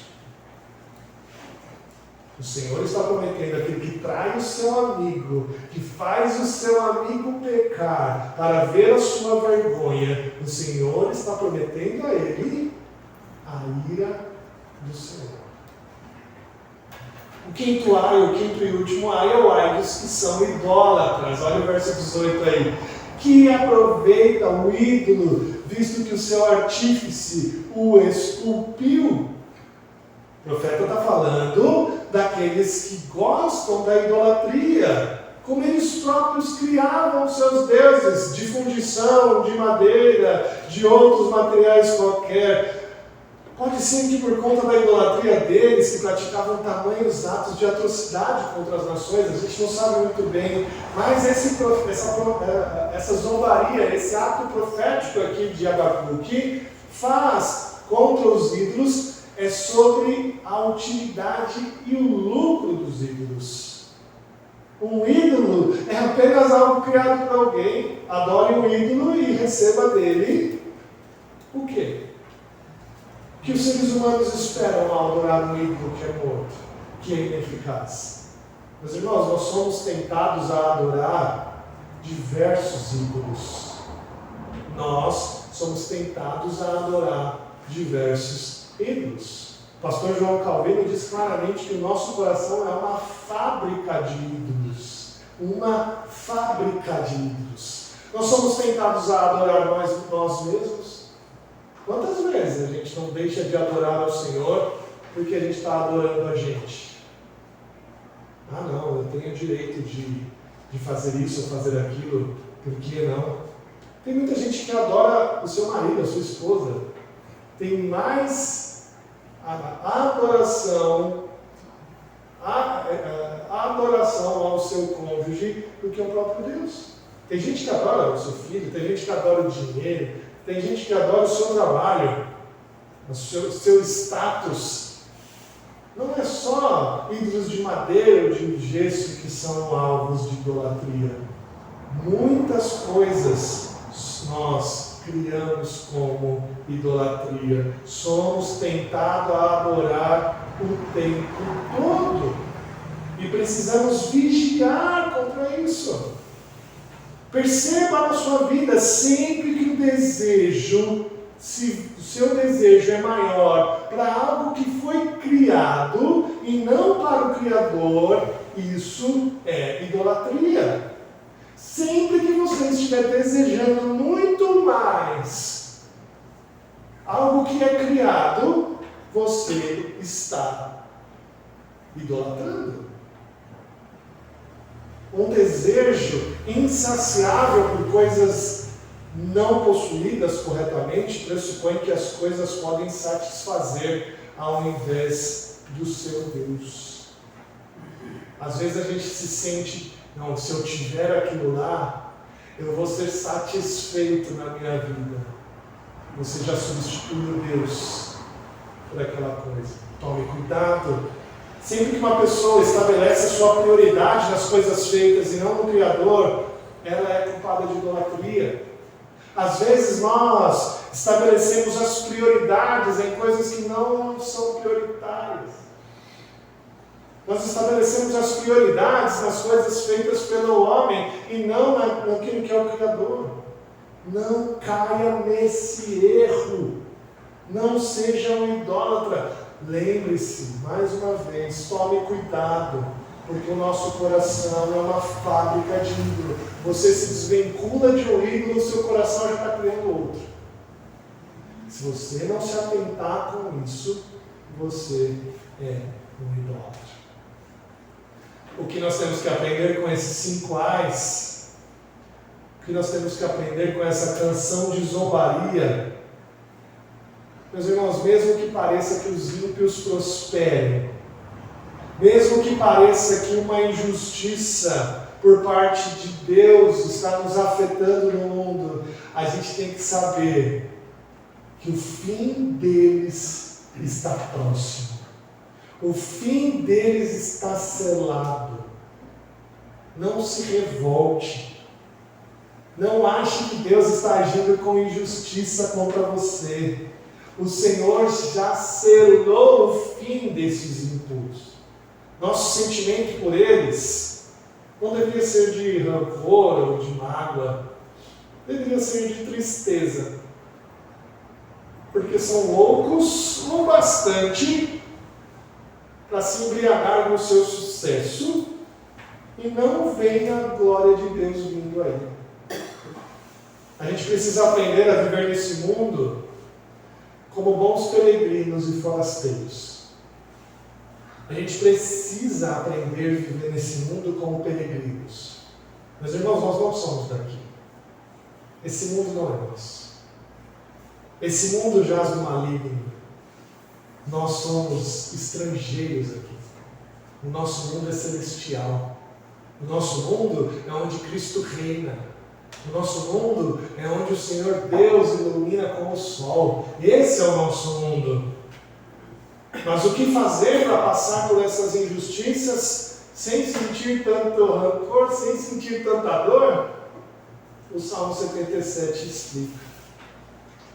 O Senhor está prometendo aquele que trai o seu amigo, que faz o seu amigo pecar para ver a sua vergonha. O Senhor está prometendo a ele a ira do Senhor. O quinto ai, o quinto e último ai é o ai dos que são idólatras. Olha o verso 18 aí. Que aproveita o ídolo, visto que o seu artífice o esculpiu. O profeta está falando daqueles que gostam da idolatria, como eles próprios criavam seus deuses, de fundição, de madeira, de outros materiais qualquer. Pode ser que por conta da idolatria deles, que praticavam tamanhos atos de atrocidade contra as nações, a gente não sabe muito bem, mas essa zombaria, esse ato profético aqui de Abacuque faz contra os ídolos, é sobre a utilidade e o lucro dos ídolos. Um ídolo é apenas algo criado por alguém. Adore um ídolo e receba dele o quê? O que os seres humanos esperam ao adorar um ídolo que é morto, que é ineficaz? Meus irmãos, nós somos tentados a adorar diversos ídolos. Nós somos tentados a adorar diversos ídolos. O pastor João Calvino diz claramente que o nosso coração é uma fábrica de ídolos. Uma fábrica de ídolos. Nós somos tentados a adorar nós mesmos. Quantas vezes a gente não deixa de adorar ao Senhor porque a gente está adorando a gente? Ah não, eu tenho o direito de fazer isso ou fazer aquilo, por que não? Tem muita gente que adora o seu marido, a sua esposa. Tem mais adoração ao seu cônjuge do que ao próprio Deus. Tem gente que adora o seu filho, tem gente que adora o dinheiro, tem gente que adora o seu trabalho, o seu status. Não é só ídolos de madeira ou de gesso que são alvos de idolatria. Muitas coisas nós criamos como idolatria. Somos tentados a adorar o tempo todo. E precisamos vigiar contra isso. Perceba na sua vida, sempre que o desejo, se o seu desejo é maior para algo que foi criado e não para o Criador, isso é idolatria. Sempre que você estiver desejando muito mais algo que é criado, você está idolatrando. Um desejo insaciável por coisas não possuídas corretamente pressupõe que as coisas podem satisfazer ao invés do seu Deus. Às vezes a gente se sente, não, se eu tiver aquilo lá, eu vou ser satisfeito na minha vida. Você já substituiu Deus por aquela coisa. Tome cuidado. Sempre que uma pessoa estabelece a sua prioridade nas coisas feitas e não no Criador, ela é culpada de idolatria. Às vezes nós estabelecemos as prioridades em coisas que não são prioritárias. Nós estabelecemos as prioridades nas coisas feitas pelo homem e não naquilo que é o Criador. Não caia nesse erro. Não seja um idólatra. Lembre-se, mais uma vez, tome cuidado, porque o nosso coração é uma fábrica de ídolo. Você se desvincula de um ídolo, o seu coração já está criando outro. Se você não se atentar com isso, você é um idólatra. O que nós temos que aprender com esses 5 ais, o que nós temos que aprender com essa canção de zombaria. Meus irmãos, mesmo que pareça que os ímpios prosperem, mesmo que pareça que uma injustiça por parte de Deus está nos afetando no mundo, a gente tem que saber que o fim deles está próximo. O fim deles está selado. Não se revolte. Não ache que Deus está agindo com injustiça contra você. O Senhor já selou o fim desses ímpios. Nosso sentimento por eles não deveria ser de rancor ou de mágoa, deveria ser de tristeza, porque são loucos o bastante para se embriagar no seu sucesso e não veem a glória de Deus vindo aí. A gente precisa aprender a viver nesse mundo como bons peregrinos e forasteiros. A gente precisa aprender a viver nesse mundo como peregrinos. Meus irmãos, nós não somos daqui. Esse mundo não é nosso. Esse mundo jaz no maligno. Nós somos estrangeiros aqui. O nosso mundo é celestial. O nosso mundo é onde Cristo reina. O nosso mundo é onde o Senhor Deus ilumina como o sol. Esse é o nosso mundo. Mas o que fazer para passar por essas injustiças sem sentir tanto rancor, sem sentir tanta dor? O Salmo 77 explica.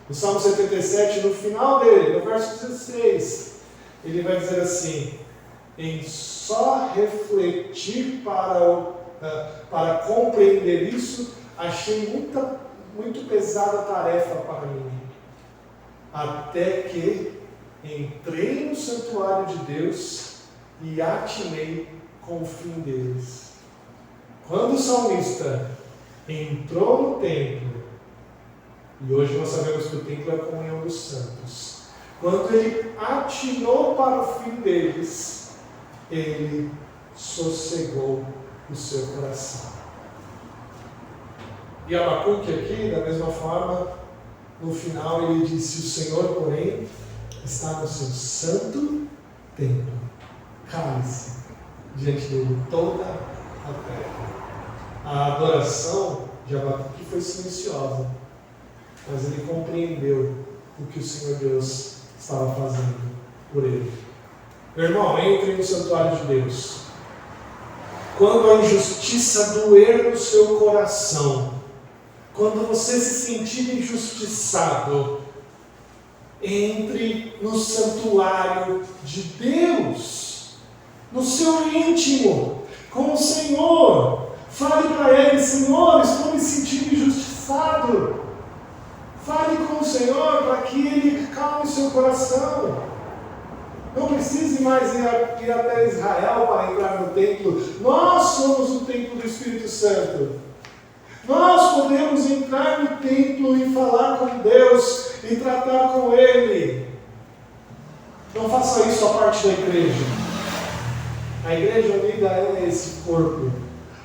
O Salmo 77, no final dele, no verso 16, ele vai dizer assim: em só refletir para compreender isso, achei muito pesada a tarefa para mim. até que entrei no santuário de Deus e atinei com o fim deles. Quando o salmista entrou no templo, e hoje nós sabemos que o templo é a comunhão dos santos, quando ele atinou para o fim deles, ele sossegou o seu coração. E Abacuque aqui, da mesma forma, no final ele disse: o Senhor, porém, está no seu santo templo. Cale-se diante dele toda a terra. A adoração de Abacuque foi silenciosa, mas ele compreendeu o que o Senhor Deus estava fazendo por ele. Meu irmão, entre no santuário de Deus. Quando a injustiça doer no seu coração, quando você se sentir injustiçado, entre no santuário de Deus, no seu íntimo, com o Senhor. Fale para Ele: Senhor, estou me sentindo injustiçado. Fale com o Senhor para que Ele calme seu coração. Não precise mais ir até Israel para entrar no templo. Nós somos o templo do Espírito Santo. Nós podemos entrar no templo e falar com Deus e tratar com Ele. Não faça isso a parte da igreja. A igreja unida é esse corpo.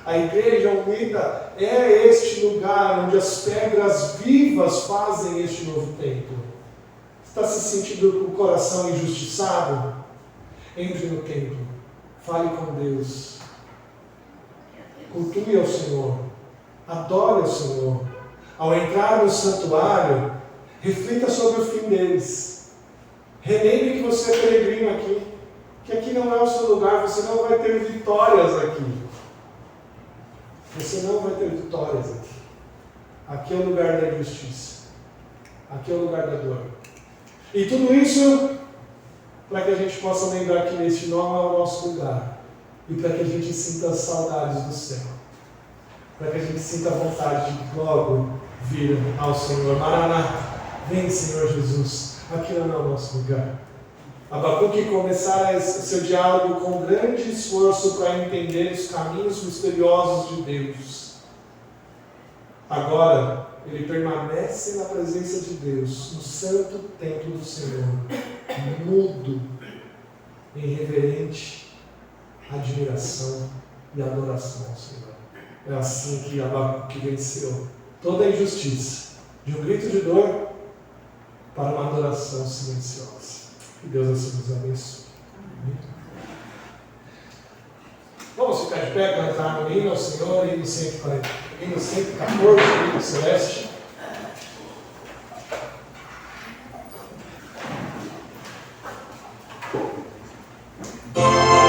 A igreja unida é este lugar onde as pedras vivas fazem este novo templo. Está se sentindo com o coração injustiçado? Entre no templo. Fale com Deus. Cultue ao Senhor. Adore ao Senhor. Ao entrar no santuário, reflita sobre o fim deles. Relembre que você é peregrino aqui. Que aqui não é o seu lugar. Você não vai ter vitórias aqui. Você não vai ter vitórias aqui. Aqui é o lugar da injustiça. Aqui é o lugar da dor. E tudo isso para que a gente possa lembrar que este não é o nosso lugar. E para que a gente sinta as saudades do céu. Para que a gente sinta a vontade de logo vir ao Senhor. Maranata, vem, Senhor Jesus. Aqui não é o nosso lugar. Abacuque começara seu diálogo com grande esforço para entender os caminhos misteriosos de Deus. Agora, ele permanece na presença de Deus, no santo templo do Senhor, mudo, em reverente admiração e adoração ao Senhor. É assim que Abacuque venceu toda a injustiça, de um grito de dor para uma adoração silenciosa. Que Deus assim nos abençoe. Vamos ficar de pé, cantar no hino ao Senhor, hino 140, hino 114, hino celeste. Música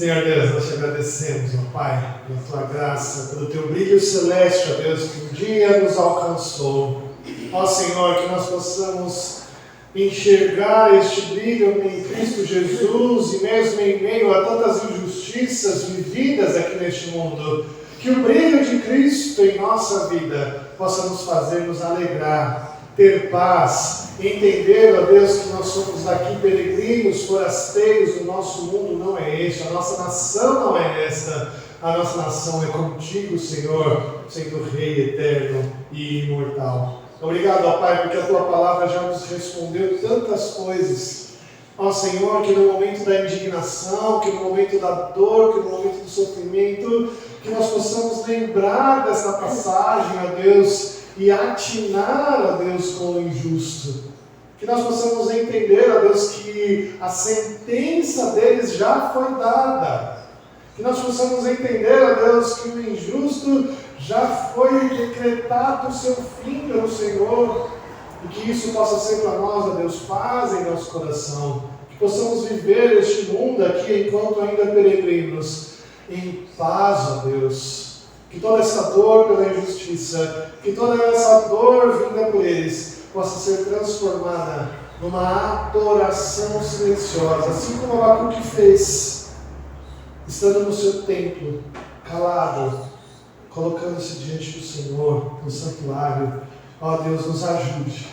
Senhor Deus, nós te agradecemos, ó Pai, pela tua graça, pelo teu brilho celeste, ó Deus, que um dia nos alcançou. Ó Senhor, que nós possamos enxergar este brilho em Cristo Jesus e mesmo em meio a tantas injustiças vividas aqui neste mundo, que o brilho de Cristo em nossa vida possa nos fazer nos alegrar, ter paz, entender, ó Deus, que nós somos daqui peregrinos, forasteiros, o nosso mundo não é este, a nossa nação não é esta, a nossa nação é contigo, Senhor, sendo Rei eterno e imortal. Obrigado, ó Pai, porque a tua palavra já nos respondeu tantas coisas. Ó Senhor, que no momento da indignação, que no momento da dor, que no momento do sofrimento, que nós possamos lembrar dessa passagem, ó Deus, e atinar, ó Deus, com o injusto. Que nós possamos entender, ó Deus, que a sentença deles já foi dada. Que nós possamos entender, ó Deus, que o injusto já foi decretado o seu fim pelo Senhor. E que isso possa ser para nós, ó Deus, paz em nosso coração. Que possamos viver este mundo aqui, enquanto ainda peregrinos, em paz, ó Deus. Que toda essa dor pela injustiça, que toda essa dor vinda por eles, possa ser transformada numa adoração silenciosa, assim como Abacuque fez, estando no seu templo, calado, colocando-se diante do Senhor, no santuário. Ó Deus, nos ajude,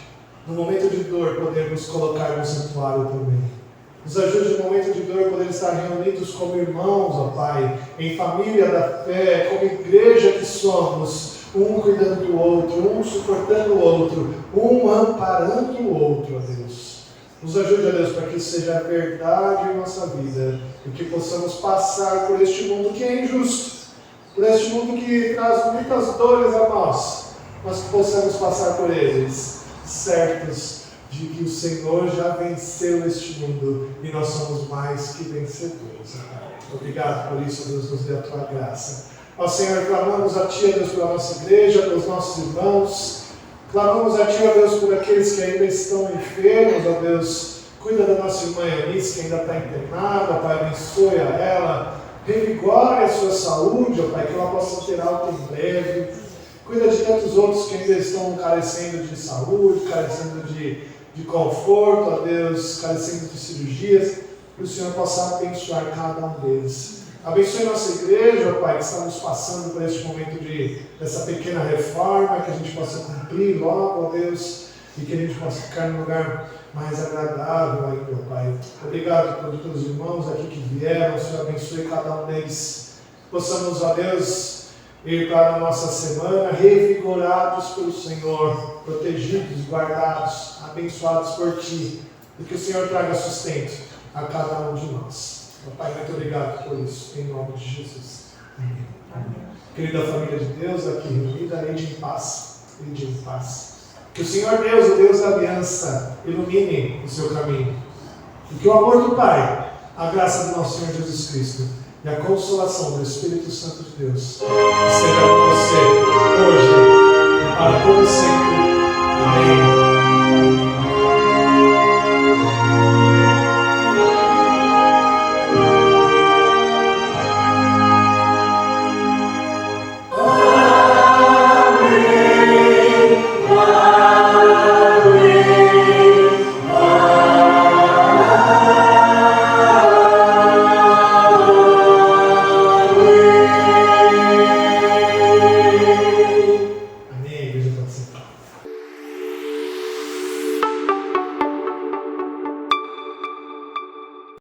no momento de dor, podermos colocar no santuário também. Nos ajude no momento de dor, poder estar reunidos como irmãos, ó Pai, em família da fé, como igreja que somos, um cuidando do outro, um suportando o outro, um amparando o outro, ó Deus. Nos ajude, ó Deus, para que isso seja verdade em nossa vida e que possamos passar por este mundo que é injusto, por este mundo que traz muitas dores a nós, mas que possamos passar por eles, certos de que o Senhor já venceu este mundo e nós somos mais que vencedores. Obrigado por isso, Deus, nos dê a tua graça. Ó Senhor, clamamos a Ti, Deus, pela nossa igreja, pelos nossos irmãos. Clamamos a Ti, ó Deus, por aqueles que ainda estão enfermos, ó Deus. Cuida da nossa irmã Eunice, que ainda está internada, Pai, abençoe a ela. Revigore a sua saúde, ó Pai, que ela possa ter alta em breve. Cuida de tantos outros que ainda estão carecendo de saúde, carecendo de conforto, ó Deus, carecendo de cirurgias, que o Senhor possa abençoar cada um deles. Abençoe nossa igreja, ó Pai, que estamos passando por este momento dessa pequena reforma, que a gente possa cumprir logo, ó Deus, e que a gente possa ficar num lugar mais agradável ainda, ó Pai. Obrigado por todos os irmãos aqui que vieram, o Senhor abençoe cada um deles. Possamos, ó Deus, ir para a nossa semana revigorados pelo Senhor, protegidos, guardados, abençoados por Ti, e que o Senhor traga sustento a cada um de nós. Pai, muito obrigado por isso, em nome de Jesus. Amém. Amém. Querida família de Deus, aqui reunida, ide em paz, ide em paz. Que o Senhor Deus, o Deus da aliança, ilumine o seu caminho. E que o amor do Pai, a graça do nosso Senhor Jesus Cristo e a consolação do Espírito Santo de Deus esteja com você hoje e para todo sempre. Amém.